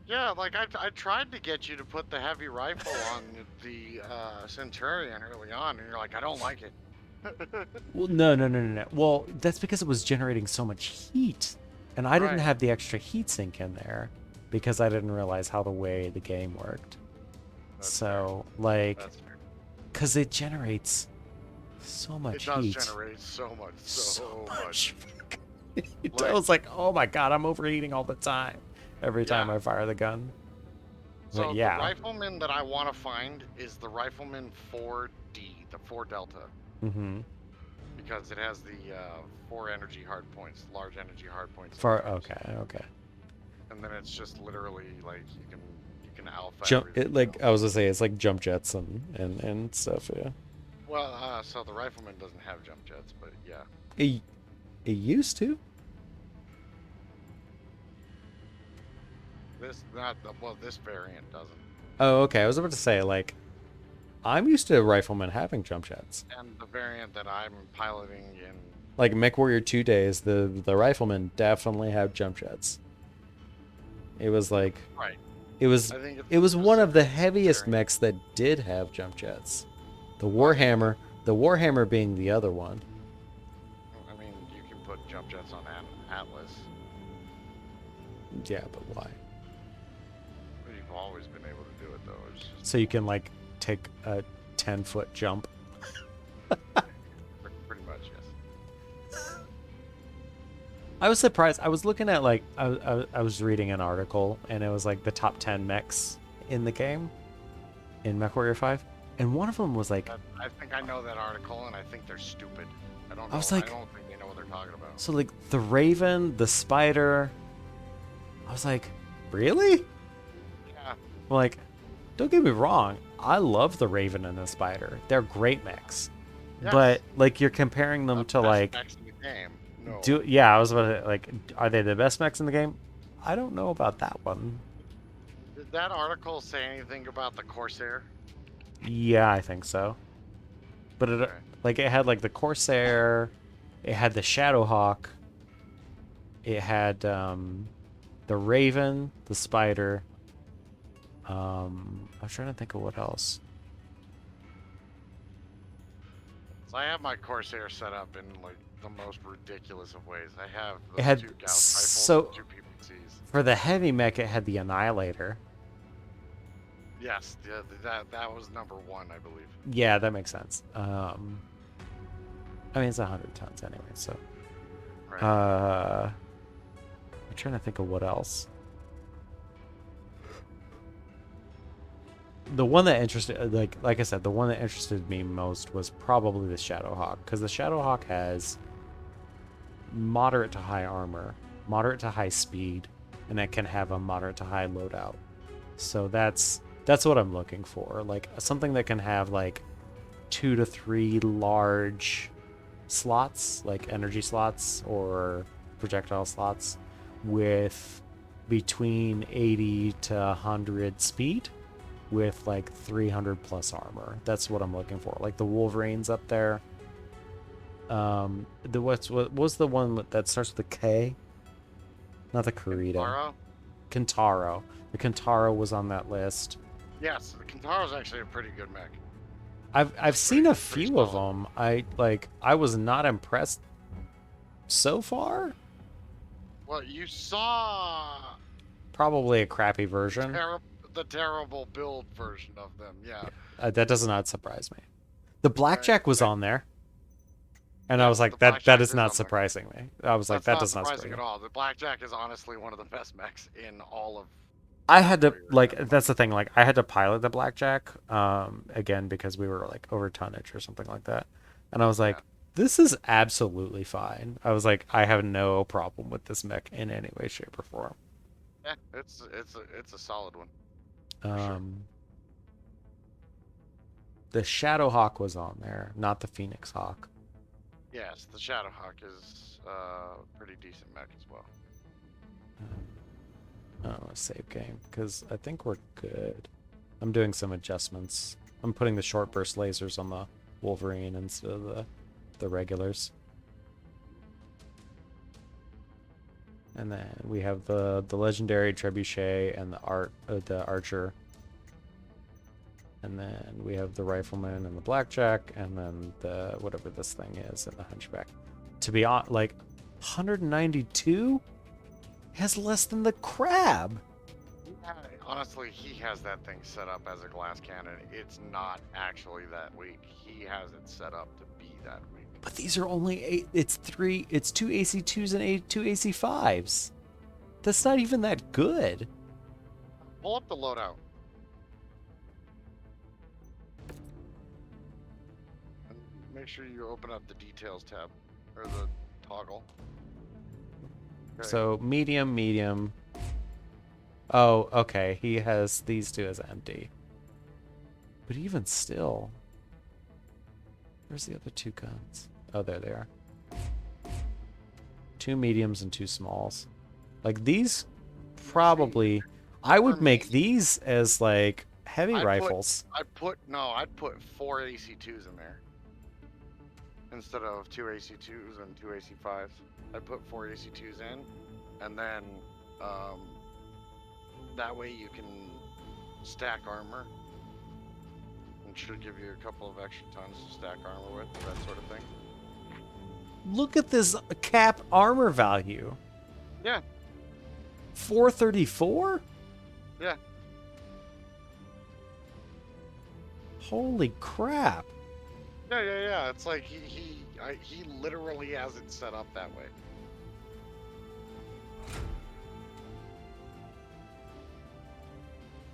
Yeah, like I tried to get you to put the heavy rifle on the Centurion early on, and you're like, I don't like it. Well, no. Well, that's because it was generating so much heat, and I didn't Right. have the extra heat sink in there because I didn't realize how the way the game worked. That's So, like, That's fair. because it generates so It much does heat. generate so much, so much. It Like- was like, oh my god, I'm overheating all the time. Every time Yeah. I fire the gun. So But yeah. the rifleman that I want to find is the rifleman 4D, the 4 Delta, Mm-hmm. because it has the 4 energy hard points, large energy hard points. Okay. And then it's just literally like you can alpha. Jump everything it, like else. I was gonna say, it's like jump jets and stuff. Yeah. Well, so the rifleman doesn't have jump jets, but yeah. It used to. This variant doesn't. Oh, okay. I was about to say, like, I'm used to riflemen having jump jets. And the variant that I'm piloting in, Like Mechwarrior 2 days, the riflemen definitely have jump jets. It was like right? it was I think it's it was one of the specific heaviest variant. mechs that did have jump jets. The Warhammer being the other one. I mean, you can put jump jets on Atlas. Yeah, but why? You've always been able to do it though. It's just So you can like take a 10-foot jump. pretty much yes. I was surprised. I was looking at like I was reading an article and it was like the top 10 mechs in the game in Mechwarrior 5, and one of them was like, I think I know that article, and I think they're stupid. I don't know. I was like- I don't think they know what they're talking about. so like the Raven, the Spider. I was like, really? Yeah. Like, don't get me wrong. I love the Raven and the Spider. They're great mechs. Yes. But like you're comparing them The to best like mechs in the game. No. I was about to like, are they the best mechs in the game? I don't know about that one. Did that article say anything about the Corsair? Yeah, I think so. But it Okay. like it had like the Corsair, it had the Shadowhawk, it had the Raven, the Spider. I'm trying to think of what else. So I have my Corsair set up in like the most ridiculous of ways. I have those It had- 2 Gauss rifles so- and 2 PPCs. For the heavy mech, it had the Annihilator. Yes, that was number 1, I believe. Yeah, that makes sense. I mean, it's 100 tons anyway, so. Right. I'm trying to think of what else. The one that interested, like I said, the one that interested me most was probably the Shadowhawk, because the Shadowhawk has moderate to high armor, moderate to high speed, and it can have a moderate to high loadout. So that's what I'm looking for, like something that can have like 2 to 3 large slots, like energy slots or projectile slots, with between 80 to 100 speed, with like 300 plus armor. That's what I'm looking for. Like the Wolverines up there. What was the one that starts with a K? Not the Kurita. Kintaro? Kintaro. The Kintaro was on that list. Yes, the Kintaro's actually a pretty good mech. I've seen a pretty few of solid. them. I was not impressed so far. Well, you saw Probably a crappy version. the terrible build version of them, yeah. That does not surprise me. The Blackjack was on there. And I Yes, was like, the that Blackjack is is not on there. surprising me. I was like, That's that not does not surprising surprise at me. all. The Blackjack is honestly one of the best mechs in all of. I had to Mechwarrior. that's the thing, like I had to pilot the Blackjack again because we were like over tonnage or something like that. And I was like, Yeah. this is absolutely fine. I was like, I have no problem with this mech in any way, shape, or form. Yeah, it's a solid one. sure. The Shadowhawk was on there, not the Phoenix Hawk. Yes, the Shadowhawk is pretty decent mech as well. I don't want to save game because I think we're good. I'm doing some adjustments. I'm putting the short burst lasers on the Wolverine instead of the regulars. And then we have the legendary trebuchet and the archer. And then we have the rifleman and the blackjack, and then the whatever this thing is and the hunchback. To be on, like 192 has less than the crab. Yeah, honestly, he has that thing set up as a glass cannon. It's not actually that weak. He has it set up to be that weak. But these are only 8. It's 2 AC2s and 2 AC5s. That's not even that good. Pull up the loadout. And make sure you open up the details tab, or the toggle. Okay. So medium. Oh, okay. He has these two as empty. But even still, where's the other 2 guns? Oh, there they are. 2 mediums and 2 smalls. Like these, probably, I would make these as like heavy rifles. I'd put 4 AC2s in there instead of 2 AC2s and 2 AC5s. I'd put 4 AC2s in, and then that way you can stack armor, and should give you a couple of extra tons to stack armor with, that sort of thing. Look at this cap armor value. Yeah. 434? Yeah. Holy crap. Yeah. It's like he literally has it set up that way.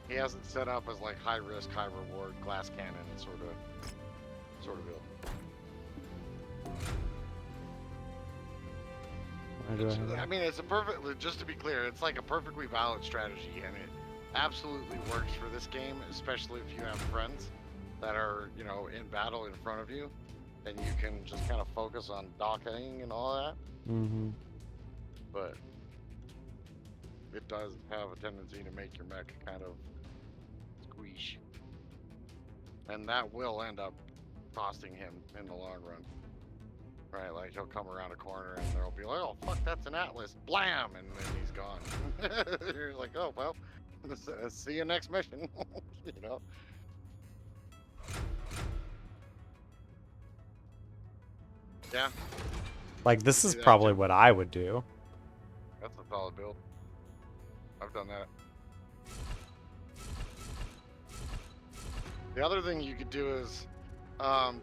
He has it set up as like high risk, high reward, glass cannon sort of build. I mean, it's a perfect. Just to be clear, it's like a perfectly valid strategy, and it absolutely works for this game, especially if you have friends that are, in battle in front of you, then you can just kind of focus on docking and all that. Mm-hmm. But it does have a tendency to make your mech kind of squeeze, and that will end up costing him in the long run. Right, like he'll come around a corner and there'll be like, oh fuck, that's an Atlas, blam, and then he's gone. You're like, oh well, see you next mission. Yeah. Like, this is probably what I would do. That's a solid build. I've done that. The other thing you could do is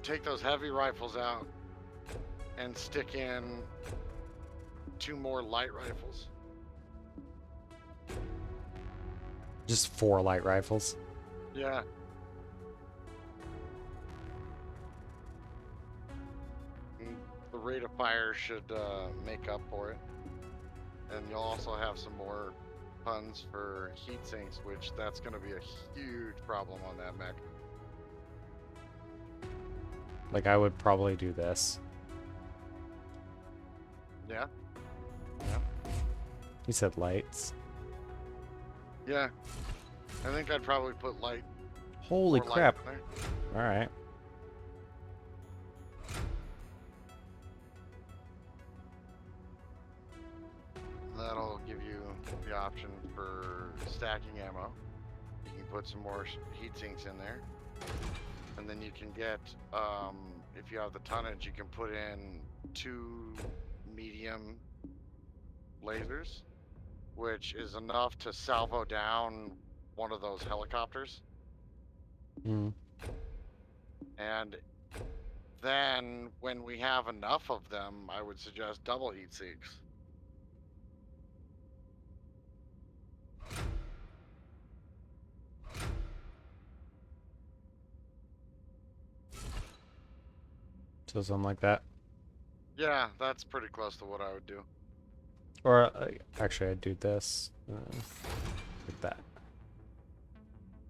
take those heavy rifles out and stick in 2 more light rifles. Just 4 light rifles. Yeah. The rate of fire should make up for it. And you'll also have some more tons for heat sinks, which that's going to be a huge problem on that mech. Like, I would probably do this. Yeah? Yeah. You said lights. Yeah. I think I'd probably put light. Holy more light crap. in there. Alright. That'll give you the option for stacking ammo. You can put some more heat sinks in there. And then you can get, if you have the tonnage, you can put in 2 medium lasers, which is enough to salvo down one of those helicopters. Mm. And then when we have enough of them, I would suggest double heat sinks. So something like that. Yeah, that's pretty close to what I would do. Or, actually, I'd do this. Like that.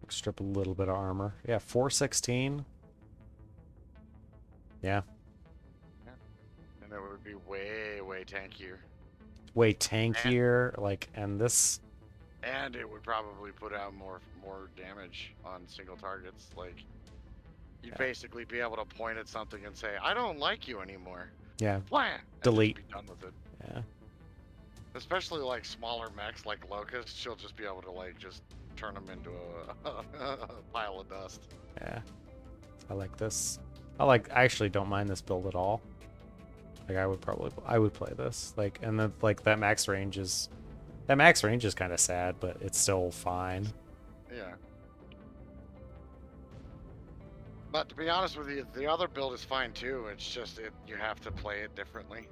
Strip a little bit of armor. Yeah, 416. Yeah. And it would be way, way tankier. Way tankier. Like, and this... And it would probably put out more damage on single targets. Like, you'd Yeah. basically be able to point at something and say, "I don't like you anymore." Yeah. Wham! And just Delete. be done with it. Yeah. Especially like smaller mechs like Locust, she'll just be able to like just turn them into a pile of dust. Yeah. I like this. I actually don't mind this build at all. Like, I would play this. Like, and then like that max range is kind of sad, but it's still fine. Yeah. But to be honest with you, the other build is fine too. It's just you have to play it differently.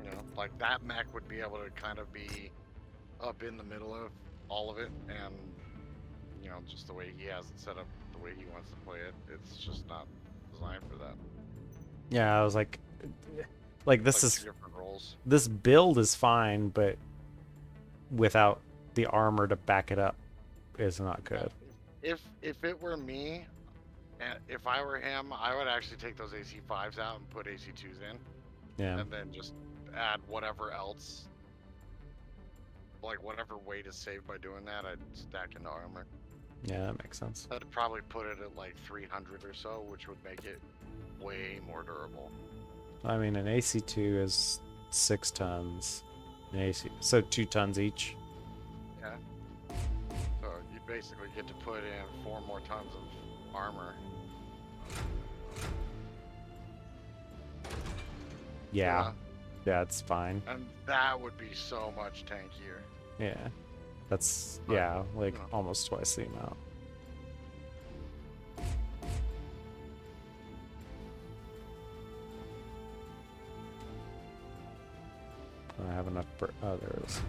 You know, like that mech would be able to kind of be up in the middle of all of it, and you know, just the way he has it set up, the way he wants to play it, it's just not designed for that. Yeah, I was like this Like is 2 different roles. this build is fine, but without the armor to back it up is not good. If it were me, and if I were him, I would actually take those AC5s out and put AC2s in, Yeah. and then just add whatever else, like whatever weight is saved by doing that, I'd stack into armor. Yeah, that makes sense. I'd probably put it at like 300 or so, which would make it way more durable. I mean, an AC2 is 6 tons. So 2 tons each. Yeah. So you basically get to put in 4 more tons of armor. Yeah. Yeah, it's fine. And that would be so much tankier. Yeah. That's, But, yeah, like you know. almost twice the amount. I have enough for others.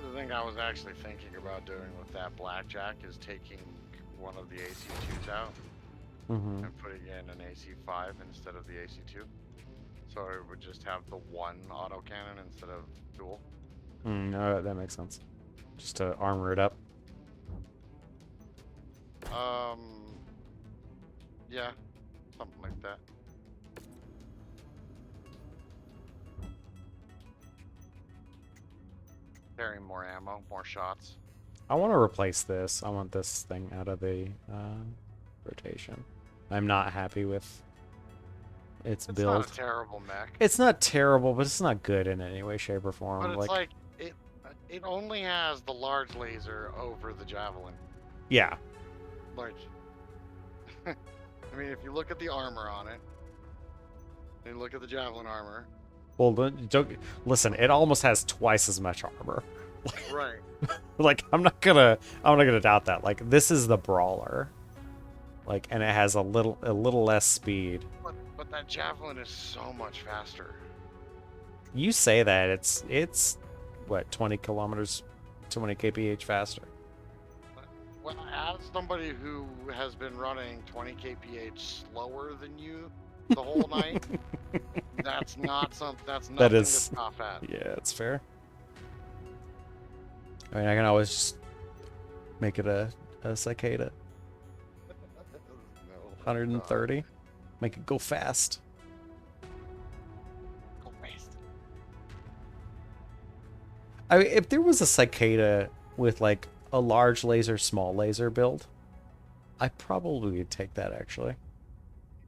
The thing I was actually thinking about doing with that blackjack is taking one of the AC2s out Mm-hmm. and putting in an AC5 instead of the AC2. So it would just have the 1 autocannon instead of dual. No, that makes sense. Just to armor it up. Yeah, something like that. Carrying more ammo, more shots. I want to replace this. I want this thing out of the rotation. I'm not happy with its It's build. not a terrible mech, It's not terrible, but it's not good in any way, shape, or form. but it's like it only has the large laser over the javelin. yeah, Like, I mean, if you look at the armor on it, and you look at the javelin armor, Well, don't listen. It almost has twice as much armor. Right. Like I'm not gonna doubt that. Like this is the brawler. Like, and it has a little less speed. But that javelin is so much faster. You say that it's what 20 kilometers, 20 kph faster. Well, as somebody who has been running 20 kph slower than you the whole night, that's nothing to scoff at. Yeah, it's fair. I mean, I can always just make it a cicada. No, 130. Make it go fast. go fast. I mean, if there was a cicada with like a large laser, small laser build, I probably would take that actually.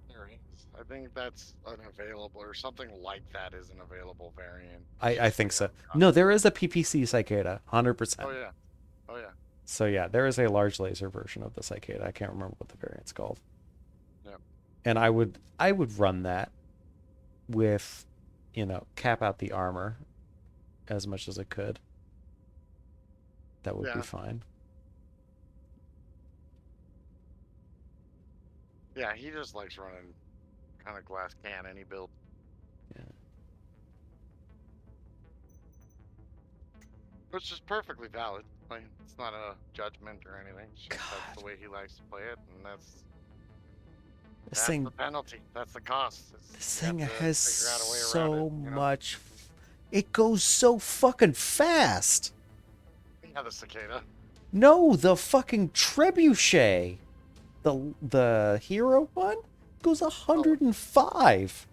There is. I think that's unavailable, or something like that is an available variant. I think so. No, there is a PPC cicada, 100%. Oh yeah. Oh yeah. So yeah, there is a large laser version of the cicada. I can't remember what the variant's called. Yep. And I would run that with, cap out the armor as much as I could. That would be Yeah. fine. Yeah, he just likes running kind of glass cannon build. Yeah. Which is perfectly valid. Like, it's not a judgment or anything. It's just that's the way he likes to play it, and that's This thing the penalty. That's the cost. This You have thing to has figure out a way around so it, you know? much. It goes so fucking fast. Yeah, the cicada. No, the fucking trebuchet, the hero one goes 105.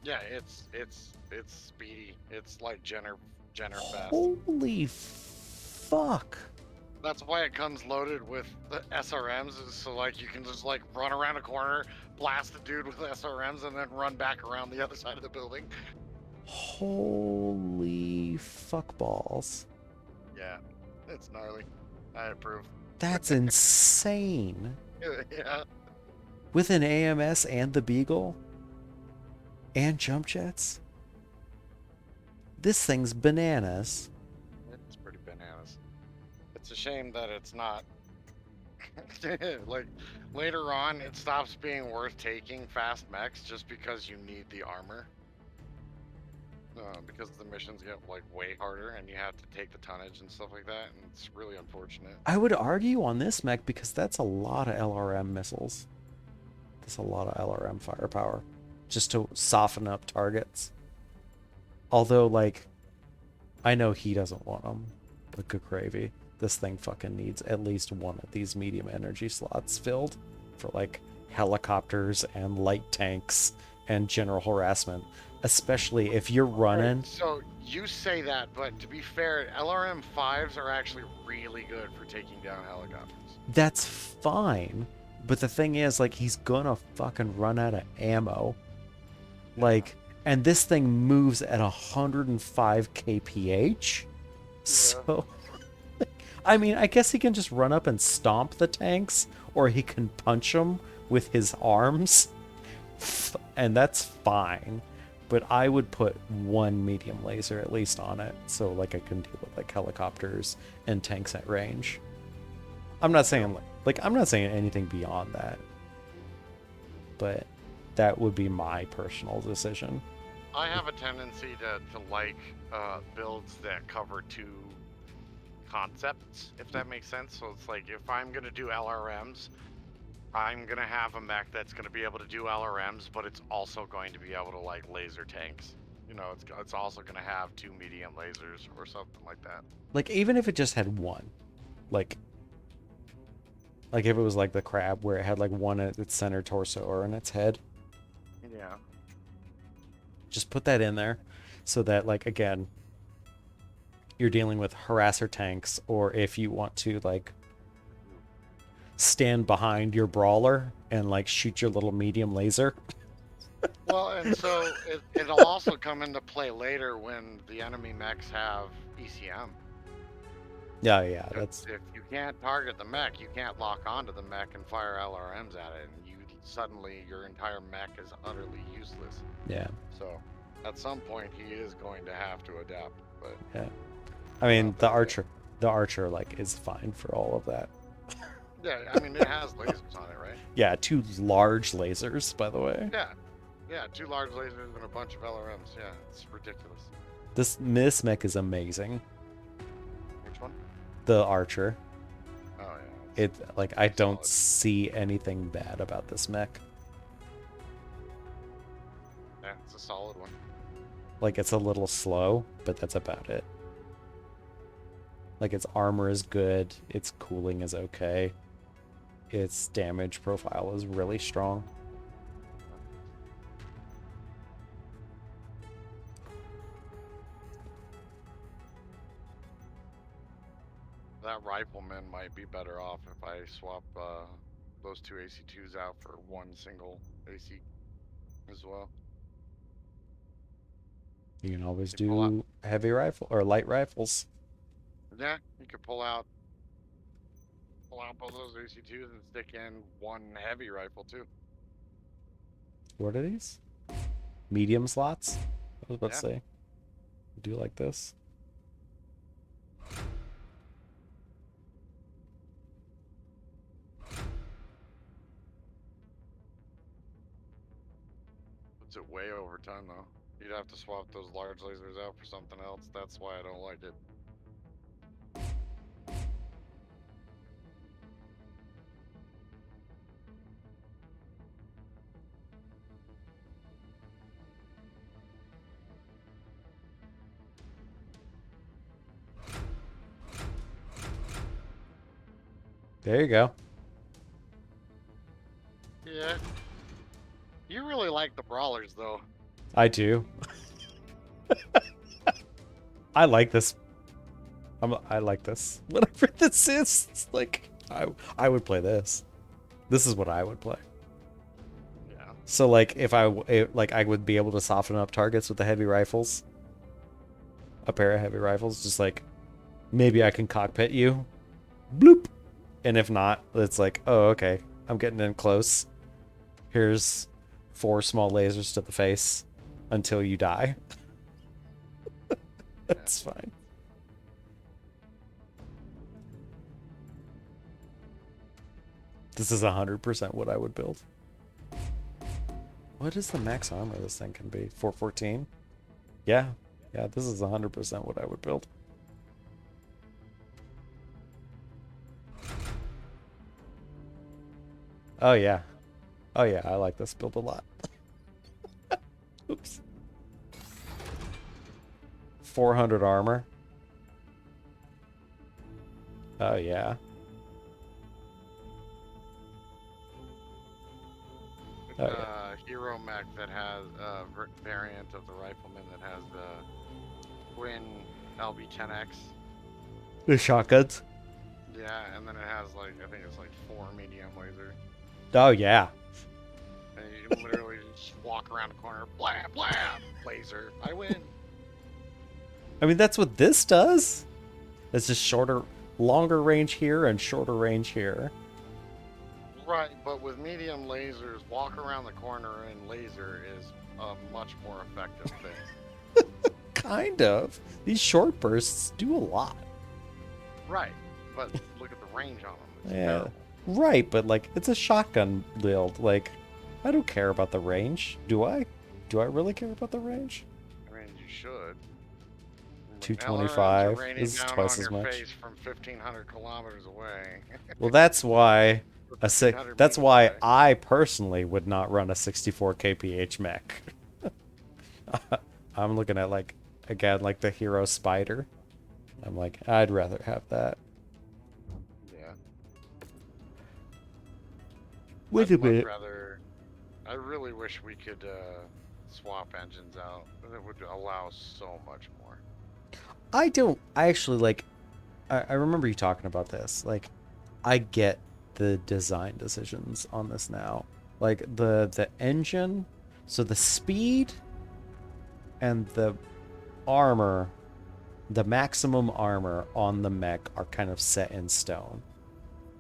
Yeah, it's speedy. It's like Jenner fast. Holy fuck! That's why it comes loaded with the SRMs, is so like you can just like run around a corner, blast the dude with SRMs, and then run back around the other side of the building. Holy fuck balls! Yeah, it's gnarly. I approve. That's insane. Yeah. With an AMS and the Beagle and jump jets. This thing's bananas. It's pretty bananas. It's a shame that it's not. Like, later on, it stops being worth taking fast mechs just because you need the armor. Because the missions get, like, way harder and you have to take the tonnage and stuff like that, and it's really unfortunate. I would argue on this mech because that's a lot of LRM missiles. That's a lot of LRM firepower. Just to soften up targets. Although, like, I know he doesn't want them. But good gravy. This thing fucking needs at least one of these medium energy slots filled for, like, helicopters and light tanks and general harassment. Especially if you're running. Right, so, you say that, but to be fair, LRM 5s are actually really good for taking down helicopters. That's fine. But the thing is, like, he's gonna fucking run out of ammo. Like, and this thing moves at 105 kph. So, I mean, I guess he can just run up and stomp the tanks, or he can punch them with his arms, and that's fine. But I would put one medium laser at least on it, so like I can deal with like helicopters and tanks at range. I'm not saying I'm not saying anything beyond that, but that would be my personal decision. I have a tendency to like builds that cover two concepts, if that makes sense. So it's like, if I'm going to do LRMs, I'm going to have a mech that's going to be able to do LRMs, but it's also going to be able to like laser tanks. You know, it's also going to have two medium lasers or something like that. Like, even if it just had one, like if it was like the crab where it had like one at its center torso or in its head. Yeah. Just put that in there so that, like, again, you're dealing with harasser tanks, or if you want to like stand behind your brawler and like shoot your little medium laser. Well, and so it'll also come into play later when the enemy mechs have ECM. Yeah, that's If you can't target the mech, you can't lock onto the mech and fire LRMs at it, and suddenly your entire mech is utterly useless. yeah. So at some point he is going to have to adapt. But Yeah. I mean, Not the there yet. archer like is fine for all of that. yeah, I mean it has lasers on it, right? Yeah, 2 large lasers, by the way. Yeah, yeah, 2 large lasers and a bunch of LRMs. Yeah, it's ridiculous. This mech is amazing. Which one? The archer. Oh yeah. It like I don't solid. see anything bad about this mech. Yeah, it's a solid one. Like it's a little slow, but that's about it. Like its armor is good, its cooling is okay. Its damage profile is really strong. That rifleman might be better off if I swap those 2 AC2s out for one single AC as well. You can always You pull out- do heavy rifle or light rifles. Yeah, you could pull out both those AC2s and stick in one heavy rifle too. What are these? Medium slots? I was about to Yeah. say. Do like this. Puts it way over time though. You'd have to swap those large lasers out for something else. That's why I don't like it. There you go. Yeah. You really like the brawlers though. I do. I like this. I like this. Whatever this is, it's like I would play this. This is what I would play. Yeah. So like if I would be able to soften up targets with the heavy rifles. A pair of heavy rifles, just like maybe I can cockpit you. Bloop. And if not, it's like, oh, okay, I'm getting in close. Here's 4 small lasers to the face until you die. That's fine. This is 100% what I would build. What is the max armor this thing can be? 414? Yeah. Yeah, this is 100% what I would build. Oh, yeah. Oh, yeah, I like this build a lot. Oops. 400 armor. Oh, yeah. Oh, yeah. Hero mech that has a variant of the rifleman that has the twin LB-10X. The shotguns. Yeah, and then it has like, I think it's like 4 medium laser. Oh, yeah. And you literally just walk around the corner, blam, blam, laser, I win. I mean, that's what this does. It's just longer range here and shorter range here. Right, but with medium lasers, walk around the corner and laser is a much more effective thing. Kind of. These short bursts do a lot. Right, but look at the range on them. It's Yeah. terrible. Right, but like, it's a shotgun build. Like, I don't care about the range. Do I? Do I really care about the range? I mean, you should. 225 LRMs are raining is down twice on as your much. face from 1,500 kilometers away. Well, that's why Or 1,500 that's meters why away. I personally would not run a 64 kph mech. I'm looking at like, again, like the Hero Spider. I'm like, I'd rather have that. Yeah. Wait I'd a much minute. rather. I really wish we could swap engines out. That would allow so much more. I actually like, I remember you talking about this. Like, I get the design decisions on this now. Like the engine, so the speed and the armor, the maximum armor on the mech are kind of set in stone.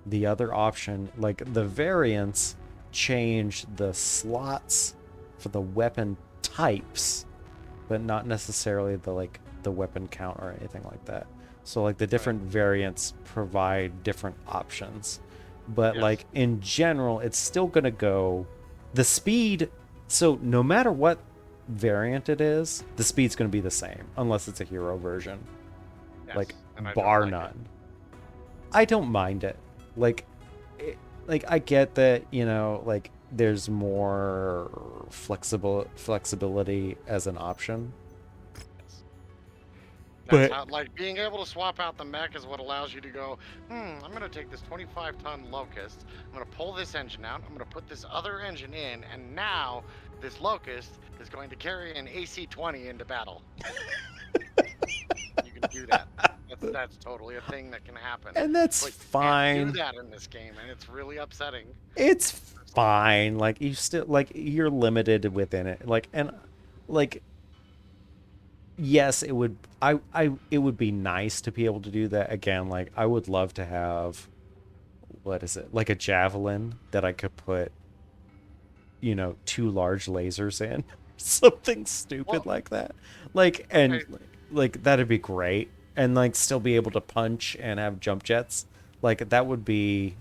The other option, like the variants, change the slots for the weapon types but not necessarily the weapon count or anything like that. So like the different variants provide different options. But Yes. like in general, it's still going to go the speed. So no matter what variant it is, the speed's going to be the same unless it's a hero version. Yes, Like and I don't bar like it. none. I don't mind it. Like I get that, you know, like there's more flexibility as an option. That's But- how, like, being able to swap out the mech is what allows you to go, I'm going to take this 25-ton Locust, I'm going to pull this engine out, I'm going to put this other engine in, and now this Locust is going to carry an AC-20 into battle. You can do that. That's totally a thing that can happen. And that's But you fine. can't do that in this game, and it's really upsetting. It's fine. Like you still like you're limited within it. Like and like yes, it would it would be nice to be able to do that again. Like I would love to have what is it? Like a javelin that I could put, you know, 2 large lasers in. Something stupid like that. Like and Okay. like that'd be great. And like still be able to punch and have jump jets. Like that would be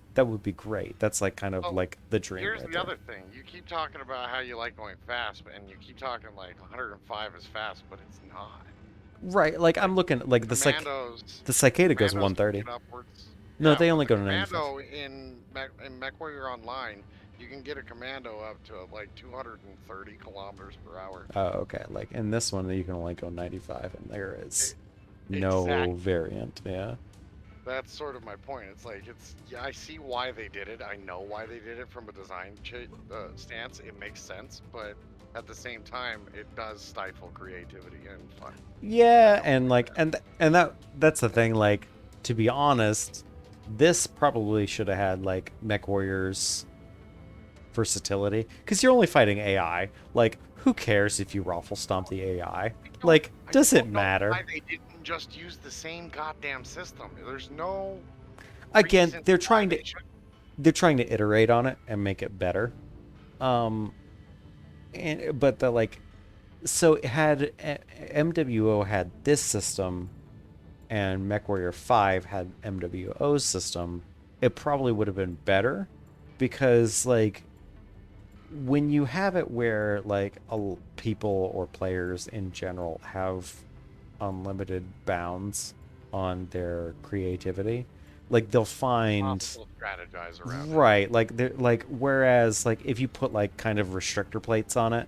great. That's like kind of Oh, like the dream. Here's right the there. other thing. You keep talking about how you like going fast, and you keep talking like 105 is fast, but it's not. Right, like I'm looking like the Commandos. the cicada goes Commandos can 130. get upwards. No, Yeah, they with only the go to 95. Commando in Mechwarrior Online, you can get a commando up to like 230 kilometers per hour. Oh, okay. Like in this one, you can only go 95, and there is no Exactly. variant. Yeah. That's sort of my point. It's like yeah, I see why they did it. I know why they did it from a design stance. It makes sense, but at the same time, it does stifle creativity and fun. Yeah, and like and that's the thing. Like to be honest, this probably should have had like Mechwarrior's versatility because you're only fighting AI. Like who cares if you raffle stomp the AI? Like I does don't it know matter? Why they didn't just use the same goddamn system? There's no. Again, reason they're why trying to they should- they're trying to iterate on it and make it better. And but the like, so it had MWO had this system, and MechWarrior 5 had MWO's system. It probably would have been better, because like, when you have it where like people or players in general have unlimited bounds on their creativity, like they'll find Possible strategize around it. right like they're like, whereas like if you put like kind of restrictor plates on it,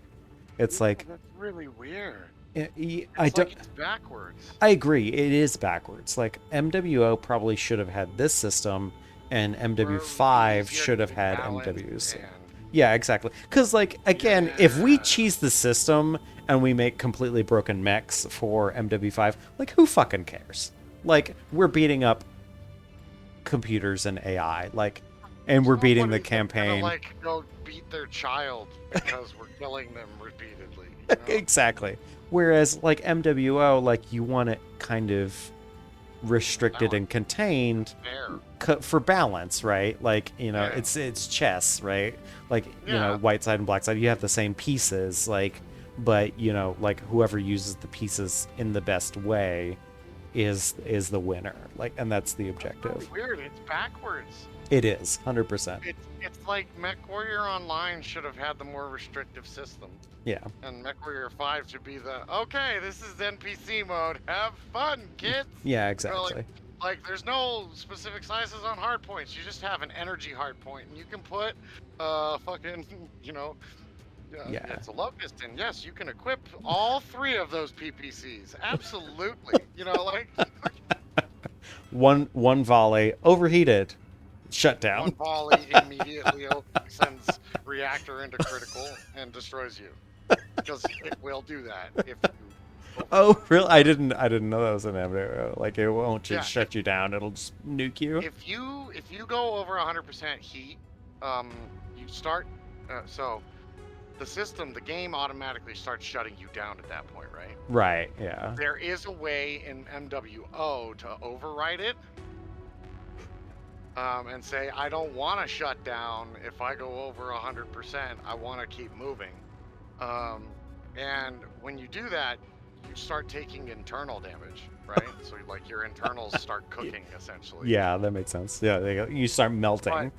it's like That's really weird. I It's don't like it's backwards. I agree, it is backwards. Like MWO probably should have had this system, and MW5 Easier should have to had balance MWs. and- Yeah, exactly. Because, like, again, if we Yeah. cheese the system and we make completely broken mechs for MW5, like, who fucking cares? Like, we're beating up computers and AI, like, and we're beating the Nobody's gonna, campaign. like go beat their child because we're killing them repeatedly. You know? Exactly. Whereas, like, MWO, like, you want it kind of restricted and contained Fair. for balance, right? Like, you know, Yeah. it's chess, right? Like, you know, Yeah. white side and black side, you have the same pieces, like, but you know, like whoever uses the pieces in the best way is the winner. Like, and that's the objective. It's weird. It's backwards. It is 100%. It's like MechWarrior Online should have had the more restrictive system, Yeah. and MechWarrior 5 should be the okay. This is NPC mode. Have fun, kids. Yeah, You know, exactly. like there's no specific sizes on hard points. You just have an energy hard point, and you can put fucking Yeah. it's a locust, and yes, you can equip all 3 of those PPCs. Absolutely. You know, like One volley overheated, shut one down. volley immediately sends reactor into critical and destroys you, because it will do that if you. Oh, really? I didn't know that was an MWO. Like, it won't just Yeah. shut you down. It'll just nuke you. If you go over 100% heat, you start. So the game automatically starts shutting you down at that point, right? Right. Yeah. There is a way in MWO to override it, and say I don't want to shut down if I go over 100%. I want to keep moving. And when you do that, you start taking internal damage, right? So like your internals start cooking essentially. Yeah, that makes sense. Yeah, you start melting.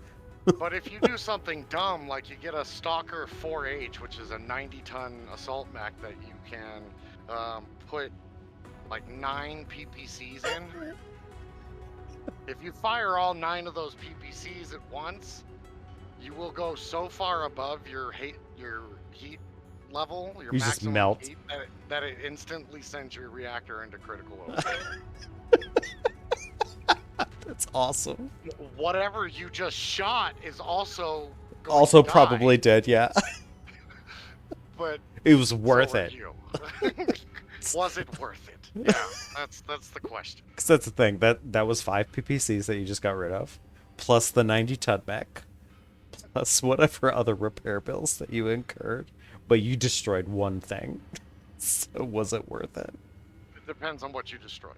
But if you do something dumb, like you get a Stalker 4H, which is a 90-ton assault mech that you can put like 9 PPCs in. If you fire all 9 of those PPCs at once, you will go so far above your heat level, your You just maximum melt. heat, that it instantly sends your reactor into critical load. That's awesome. Whatever you just shot is also going Also to die, probably dead, yeah. but It was so worth are it. you. Was it worth it? Yeah, that's the question. Because that's the thing. That was 5 PPCs that you just got rid of, plus the 90-ton mech, plus whatever other repair bills that you incurred. But you destroyed one thing. So was it worth it? It depends on what you destroyed.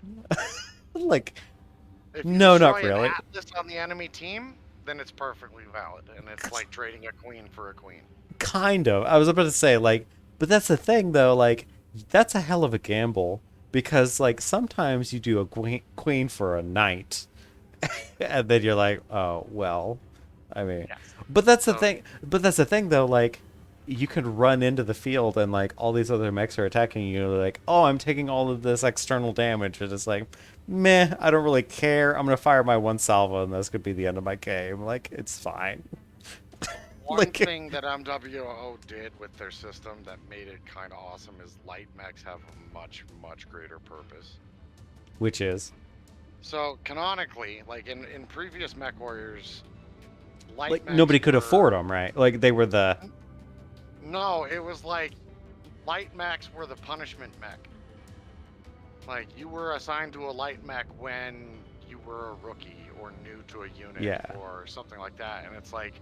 Like, If you no, not destroy really. an Atlas on the enemy team, then it's perfectly valid, and it's like trading a queen for a queen. Kind of. I was about to say, like, but that's the thing, though. Like, that's a hell of a gamble. Because, like, sometimes you do a queen for a knight. And then you're like, oh, well. I mean, Yes. but that's the So- thing. But that's the thing, though. Like, you could run into the field and, like, all these other mechs are attacking you. Like, oh, I'm taking all of this external damage. And it's like, meh, I don't really care. I'm going to fire my one salvo and this could be the end of my game. Like, it's fine. One Like- thing that MWO did with their system that made it kind of awesome is light mechs have a much, much greater purpose. Which is? So canonically, like in previous Mechwarriors, light Like, mechs nobody could were- afford them, right? Like, they were the... No, it was like light mechs were the punishment mech. Like you were assigned to a light mech when you were a rookie or new to a unit Yeah. or something like that, and it's like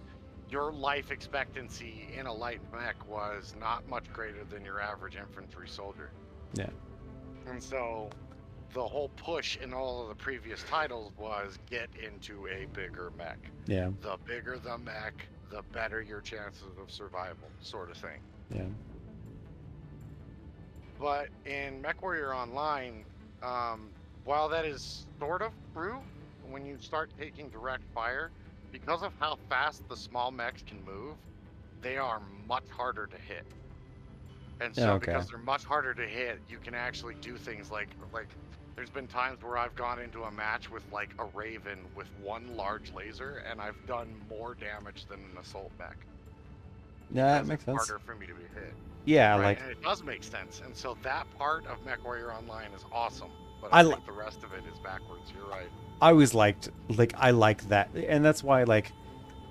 your life expectancy in a light mech was not much greater than your average infantry soldier. Yeah. And so the whole push in all of the previous titles was get into a bigger mech. Yeah. The bigger the mech, the better your chances of survival, sort of thing. Yeah. But in Mechwarrior Online, while that is sort of true, when you start taking direct fire, because of how fast the small mechs can move, they are much harder to hit. And so Yeah, okay. because they're much harder to hit, you can actually do things like there's been times where I've gone into a match with like a Raven with one large laser, and I've done more damage than an assault mech. Yeah, that because makes it's sense. harder for me to be hit. Yeah, Right, like, and it does make sense. And so that part of Mechwarrior Online is awesome, but I I li- think the rest of it is backwards. You're right. I always liked, like, I like that. And that's why, like,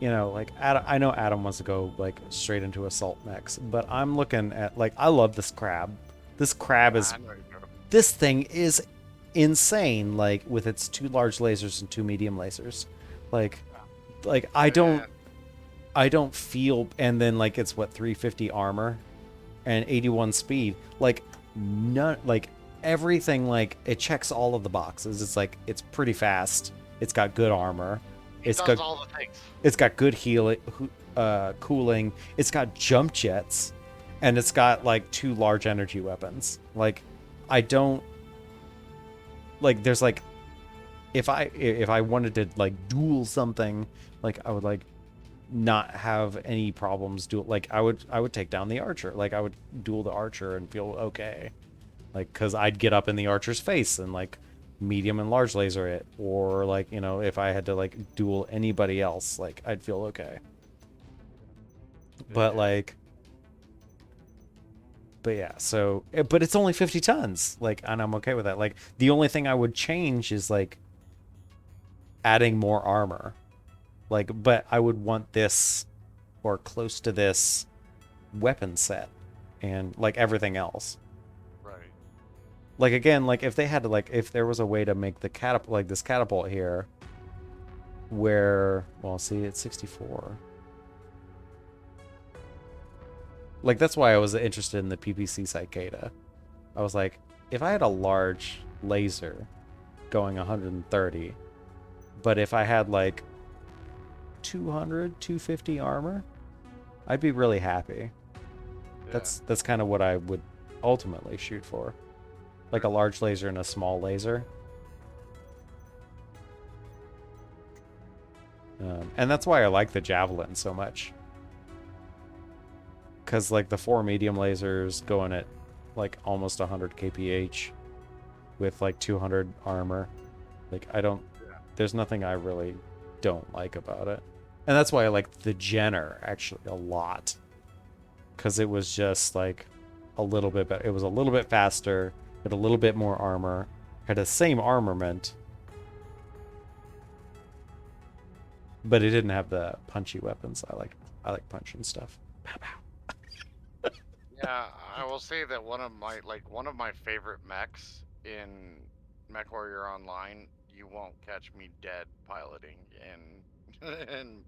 you know, like, I know Adam wants to go, like, straight into assault mechs, but I'm looking at, like, I love this crab. This crab is, I know you do. this thing is insane, like, with its 2 large lasers and 2 medium lasers. Like, I don't feel, and then, like, it's what, 350 armor and 81 speed. Like, none, like, everything, like, it checks all of the boxes. It's like, it's pretty fast. It's got good armor. It does all the things. It's got good healing, cooling. It's got jump jets, and it's got like 2 large energy weapons. Like, I don't like. There's like, if I wanted to like duel something, like I would like not have any problems duel. Like I would take down the archer. Like I would duel the archer and feel okay. Like, because I'd get up in the archer's face and like medium and large laser it, or like, you know, if I had to like duel anybody else, like I'd feel okay. But like, but yeah, so but it's only 50 tons, like, and I'm okay with that. Like, the only thing I would change is like adding more armor, like, but I would want this or close to this weapon set and like everything else. Right. Like, again, like, if they had to, like, if there was a way to make the catapult, like, this catapult here, where, well, see, it's 64. Like, that's why I was interested in the PPC Cicada. I was like, if I had a large laser going 130, but if I had, like, 200, 250 armor, I'd be really happy. That's kind of what I would ultimately shoot for, like a large laser and a small laser. And that's why I like the Javelin so much. Because, like, the 4 medium lasers going at, like, almost 100 kph with, like, 200 armor. Like, there's nothing I really don't like about it. And that's why I like the Jenner, actually, a lot. Because it was just, like, a little bit better. It was a little bit faster, had a little bit more armor, had the same armament, but it didn't have the punchy weapons. I like punching stuff. Pow, pow. Yeah, I will say that one of my favorite mechs in Mechwarrior Online, you won't catch me dead piloting in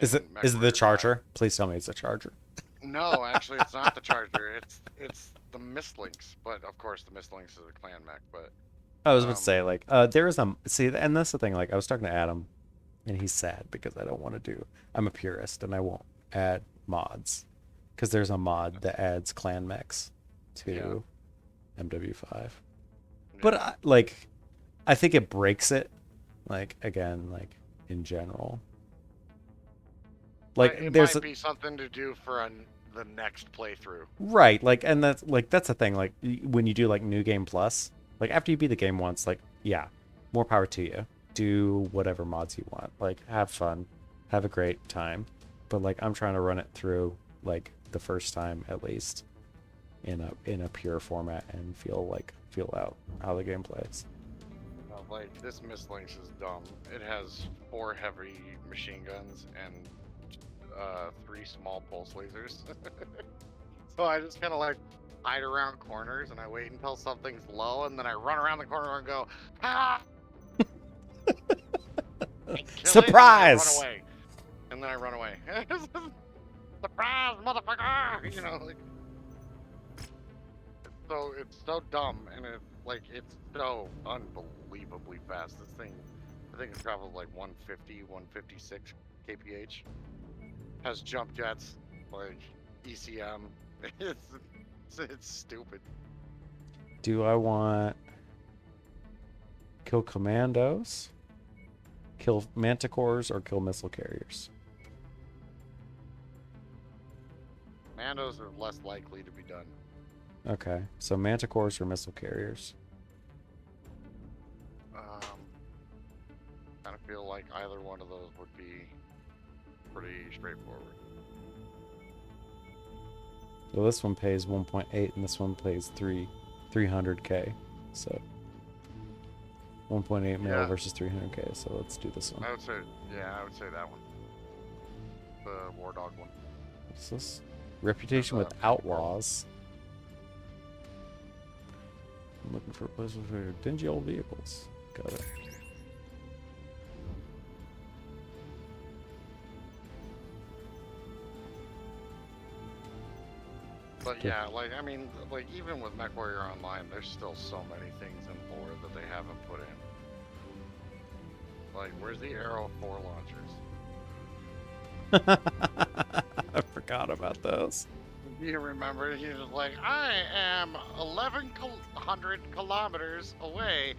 Is it the Mechwarrior 5. Charger? Please tell me it's a Charger. No, actually, it's not the Charger. It's the Mistlinks, but of course the Mistlinks is a clan mech. But I was about to say, like, there is a see, and that's the thing. Like, I was talking to Adam, and he's sad because I don't want to do. I'm a purist, and I won't add mods because there's a mod that adds clan mechs to MW5. But I think it breaks it. Like, again, like in general. Like, it there's might be something to do for the next playthrough. right, like, and that's the thing. Like, when you do like New Game Plus, like after you beat the game once, like, yeah, more power to you. Do whatever mods you want. Like, have fun, have a great time. But like, I'm trying to run it through like the first time at least in a pure format and feel out how the game plays. Like, this Mistlinks is dumb. It has 4 heavy machine guns and 3 small pulse lasers. So I just kind of like hide around corners and I wait until something's low and then I run around the corner and go, ah! Surprise! And then I run away. Surprise, motherfucker! You know, like, it's so dumb, and it's so unbelievably fast. This thing, I think it travels like 150, 156 kph. Has jump jets, like ECM. It's stupid. Do I want kill commandos, kill manticores, or kill missile carriers? Commandos are less likely to be done. Okay, so manticores or missile carriers? Kind of feel like either one of those would be pretty straightforward. So this one pays 1.8 and this one pays 300k. So 1.8 mil versus 300k. So let's do this one. I would say that one. The War Dog one. What's this? Reputation with outlaws. I'm looking for places for dingy old vehicles. Got it. But yeah, like, I mean, like, even with Mechwarrior Online, there's still so many things in lore that they haven't put in. Like, where's the Arrow 4 launchers? I forgot about those. You remember, he was like, I am 1,100 kilometers away.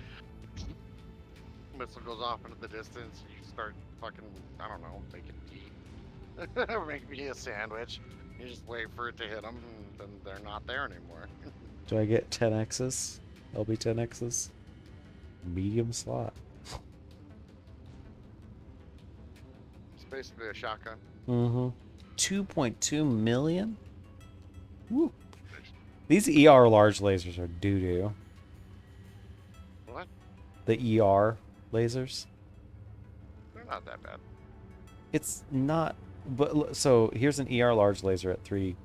Missile goes off into the distance, you start fucking, I don't know, making tea. Or make me a sandwich. You just wait for it to hit them, and then they're not there anymore. Do I get 10Xs? LB 10Xs? Medium slot. It's basically a shotgun. Mm-hmm. 2.2 million? Woo. These ER large lasers are doo-doo. What? The ER lasers? They're not that bad. It's not... But so here's an ER large laser at 3.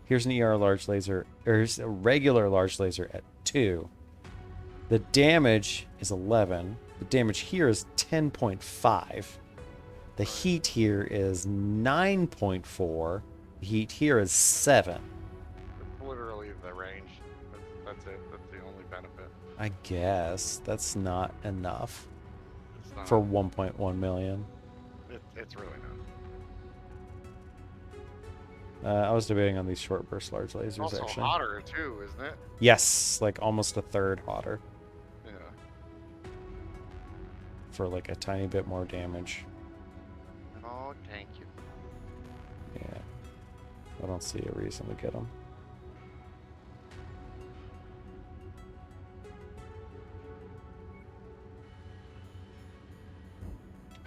Here's an ER large laser. Or here's a regular large laser at 2. The damage is 11. The damage here is 10.5. The heat here is 9.4. The heat here is 7. It's literally the range. That's it. That's the only benefit. I guess that's not enough It's not, for 1.1 million. It's really not. I was debating on these short burst large lasers Also actually. hotter too, isn't it? Yes, like almost a third hotter Yeah. for like a tiny bit more damage. Oh, thank you. Yeah. I don't see a reason to get them.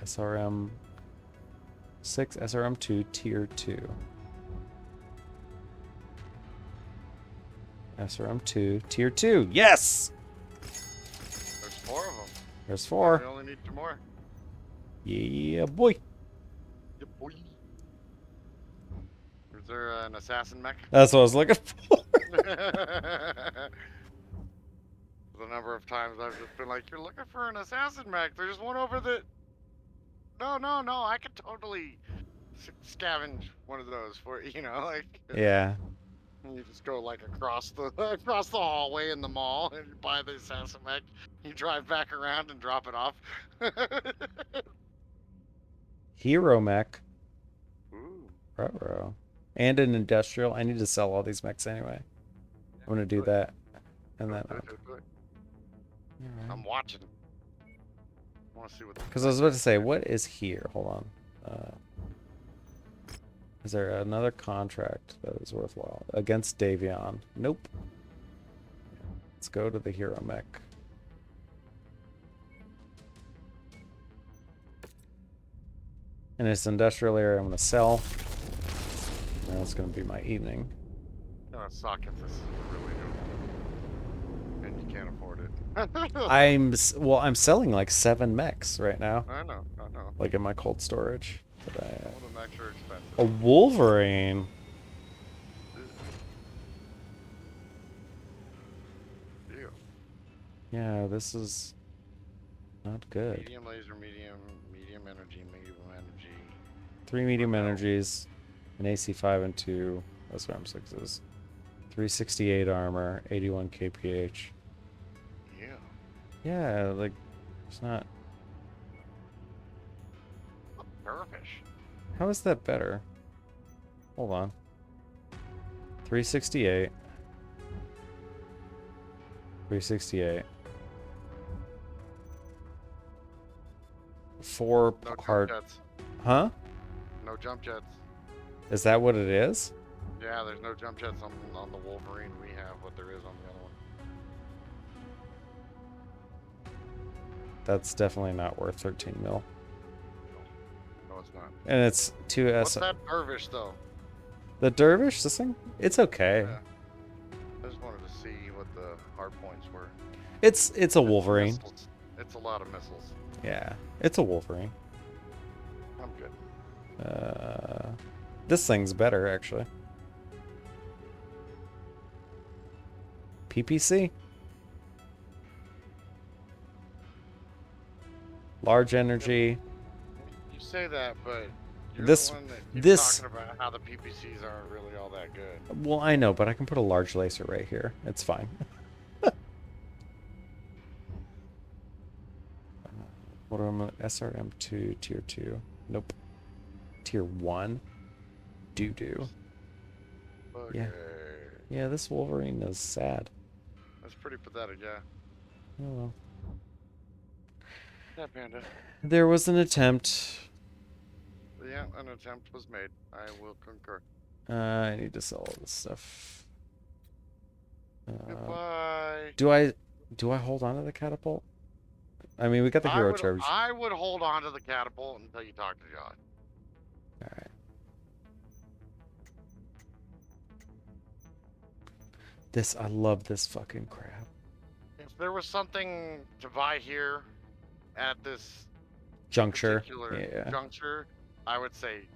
SRM 6, SRM 2, tier 2. SRM 2, tier 2. Yes! There's 4 of them. There's We 4. only need 2 more. Yeah, boy. Yep, boy. Is there an assassin mech? That's what I was looking for. The number of times I've just been like, "You're looking for an assassin mech. There's one over the." No, no, no. I could totally scavenge one of those for you. You know, like. Yeah. You just go like across the across the hallway in the mall and you buy the assassin mech. You drive back around and drop it off. Hero mech. Ooh. Ruh-roh. And an industrial. I need to sell all these mechs anyway. I'm going to do that. And then. Do it. I'm watching. I want to see what. Because I was about to say, what is here? Hold on. Is there another contract that is worthwhile? Against Davion. Nope. Let's go to the hero mech. In this industrial area, I'm going to sell. And that's going to be my evening. No, suck if this is really new. And you can't afford it. I'm selling like 7 mechs right now. I know. Like in my cold storage. But All the mechs are expensive. a Wolverine. Ew. Yeah, this is not good. Medium laser, medium energy, medium energy. 3 medium energies, an AC5 and 2 SRM6s, 368 armor, 81 kph. Yeah. Yeah, like it's not. Parafish. How is that better? Hold on. 368. 368. 4 No jump hard. jets. Huh? No jump jets. Is that what it is? Yeah, there's no jump jets on the Wolverine we have, but there is on the other one. That's definitely not worth 13 mil. No, it's not. And it's 2 What's S. that dervish though? The dervish, this thing? It's okay. Yeah. I just wanted to see what the hard points were. It's a Wolverine. Missiles. It's a lot of missiles. Yeah, it's a Wolverine. I'm good. This thing's better actually. PPC. Large energy. You say that, but you're This- the one that keeps this- talking about how the PPCs aren't really all that good. Well, I know, but I can put a large laser right here. It's fine. What am I? SRM2 tier 2. Nope. Tier 1. Doo-doo. Yeah. Okay. Yeah, this Wolverine is sad. That's pretty pathetic, yeah. Oh well. Yeah, Panda. There was an attempt. Yeah, an attempt was made. I will concur. I need to sell all this stuff. Goodbye. Do I hold on to the catapult? I mean, we got the hero charge. I would hold on to the catapult until you talk to Josh. All right. I love this fucking crap. If there was something to buy here at this Juncture. particular Yeah. juncture, I would say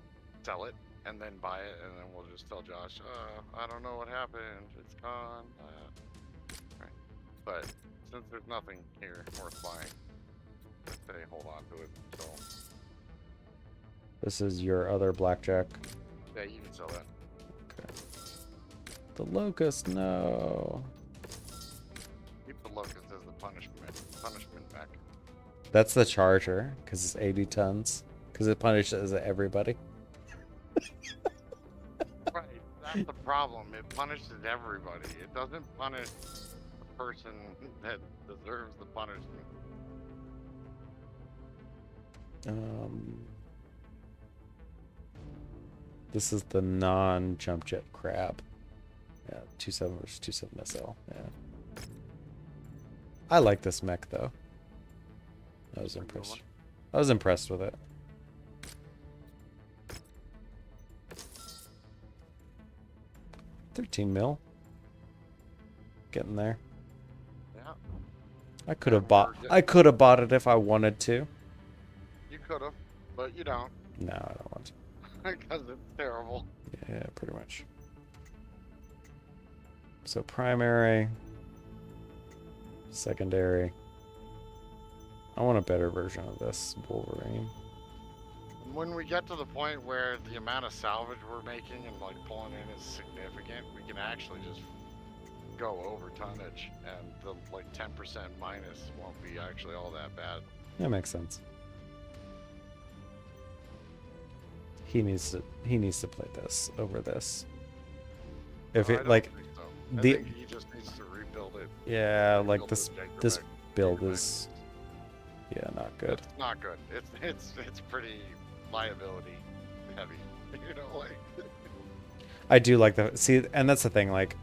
sell it and then buy it, and then we'll just tell Josh, I don't know what happened. It's gone. Right. But since there's nothing here worth buying, I'd say hold on to it. So This is your other blackjack. yeah, you can sell that. Okay. The locust, no. Keep the locust as the punishment back. That's the charger, because it's 80 tons. Because it punishes everybody. Right. That's the problem. It punishes everybody. It doesn't punish the person that deserves the punishment. This is the non-jump jet crab. Yeah, 2.7 versus 2.7 SL. Yeah. I like this mech though. I was impressed. I was impressed with it. $13 mil. Getting there. Yeah, I could have bought it if I wanted to. you could have, but you don't No, I don't want to. because it's terrible. Yeah, pretty much. So primary, secondary. I want a better version of this Wolverine. When we get to the point where the amount of salvage we're making and like pulling in is significant, we can actually just go over tonnage, and the like 10% minus won't be actually all that bad. That makes sense. He needs to play this over this. If I it don't like think so. I the think he just needs to rebuild it. yeah, like Rebuild this the Jaeger this mech. build Jaeger mech. is yeah, not good. It's not good. It's pretty liability heavy. You know, like I do like the see, and that's the thing. Like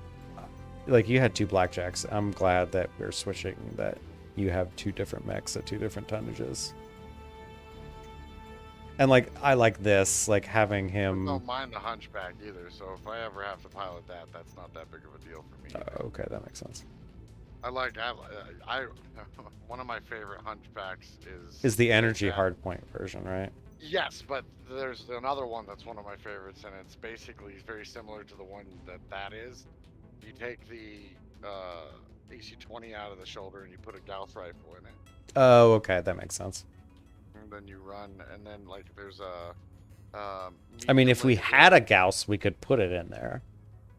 you had two blackjacks. I'm glad that we're switching. That you have two different mechs at two different tonnages. And like I like this, like having I him. don't mind the hunchback either. So if I ever have to pilot that, that's not that big of a deal for me. Okay, that makes sense. I one of my favorite hunchbacks Is the energy that. hardpoint version, right? Yes, but there's another one that's one of my favorites, and it's basically very similar to the one that is. You take the AC-20 out of the shoulder and you put a Gauss rifle in it, Oh, okay, that makes sense. and then you run, and then like there's a. I mean, if we had a Gauss, we could put it in there.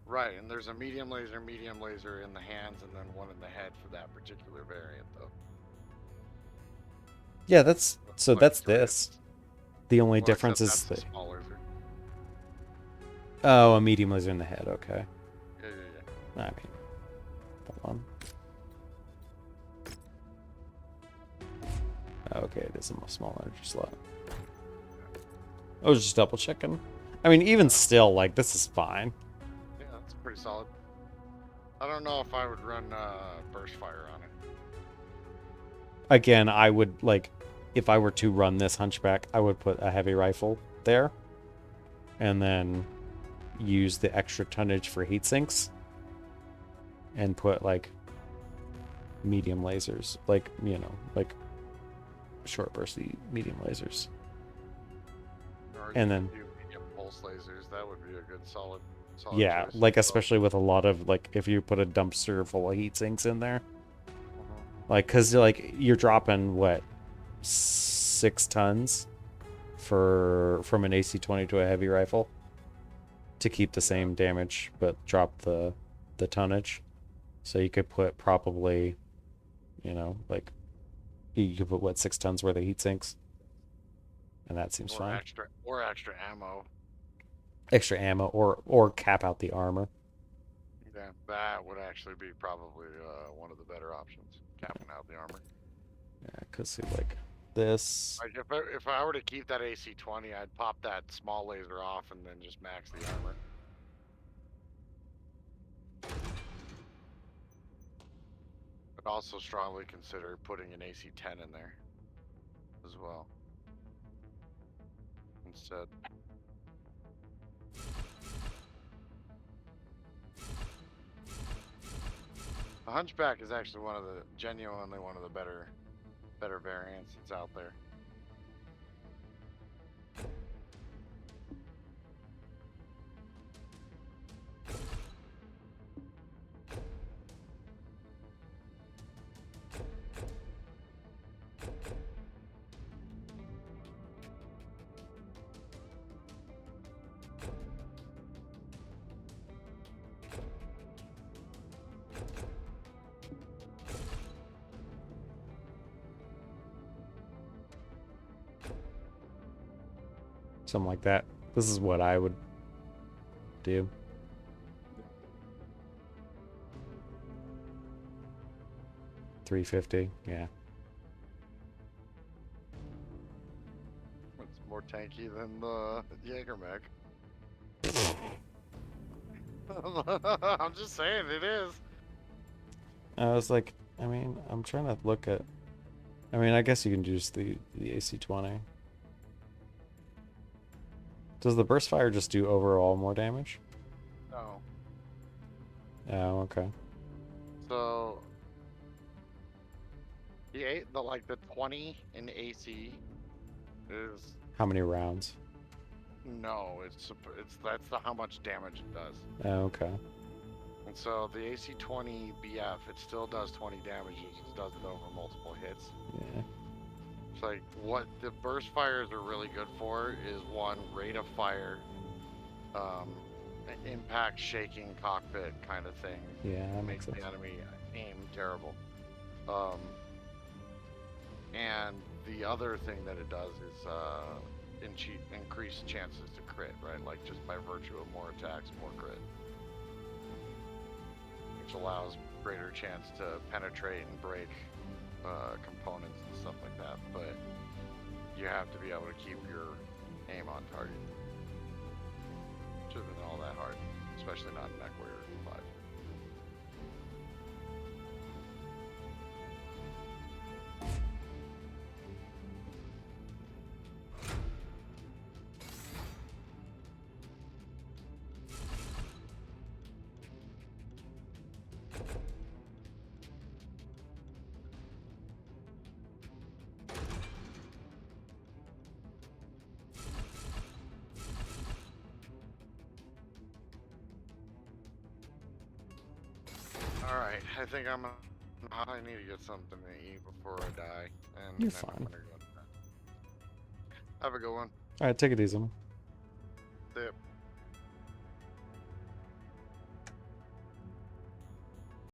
Right, and there's a medium laser in the hands, and then one in the head for that particular variant, though. Yeah, that's so. Like That's three this. of- The only well, difference except is that's the a small laser. oh, a medium laser in the head. Okay. Yeah. I mean, hold on. Okay, it is a small energy slot. I was just double checking. I mean, even still, like this is fine. Yeah, that's pretty solid. I don't know if I would run burst fire on it. Again, I would like if I were to run this hunchback, I would put a heavy rifle there, and then use the extra tonnage for heat sinks, and put like medium lasers, like like short bursty medium lasers. Or And you then- could do medium pulse lasers. That would be a good solid Yeah, choice. like So, especially with a lot of like if you put a dumpster full of heat sinks in there, like because like you're dropping what 6 tons from an AC-20 to a heavy rifle to keep the same damage but drop the tonnage. So you could put probably, like you could put what 6 tons worth of heat sinks, and that seems fine. extra ammo. Extra ammo or cap out the armor. Yeah, that would actually be probably one of the better options. Capping out the armor. Yeah, because see like this. Like if I were to keep that AC-20, I'd pop that small laser off and then just max the armor. I'd also strongly consider putting an AC-10 in there as well. Instead. The Hunchback is actually genuinely one of the better variants that's out there. Something like that. This is what I would do. 350. Yeah. It's more tanky than the Jaeger mech. I'm just saying it is. I was like, I mean, I'm trying to look at. I mean, I guess you can use the AC-20. Does the burst fire just do overall more damage? No. Oh, okay. So the 20 in AC is How many rounds? no, it's that's how much damage it does. Oh, okay. And so the AC-20 BF, it still does 20 damage. It just does it over multiple hits. Yeah. It's like what the burst fires are really good for is one, rate of fire, impact shaking cockpit kind of thing. Yeah, that Makes makes the sense. enemy aim terrible. And the other thing that it does is increase chances to crit, right? Like just by virtue of more attacks, more crit. Which allows greater chance to penetrate and break components and stuff like that. But you have to be able to keep your aim on target. Which isn't all that hard, especially not in Mechwarrior 5. Alright, I think I need to get something to eat before I die. And You're then fine. I'm gonna go to bed. Have a good one. All right, take it easy. Dip.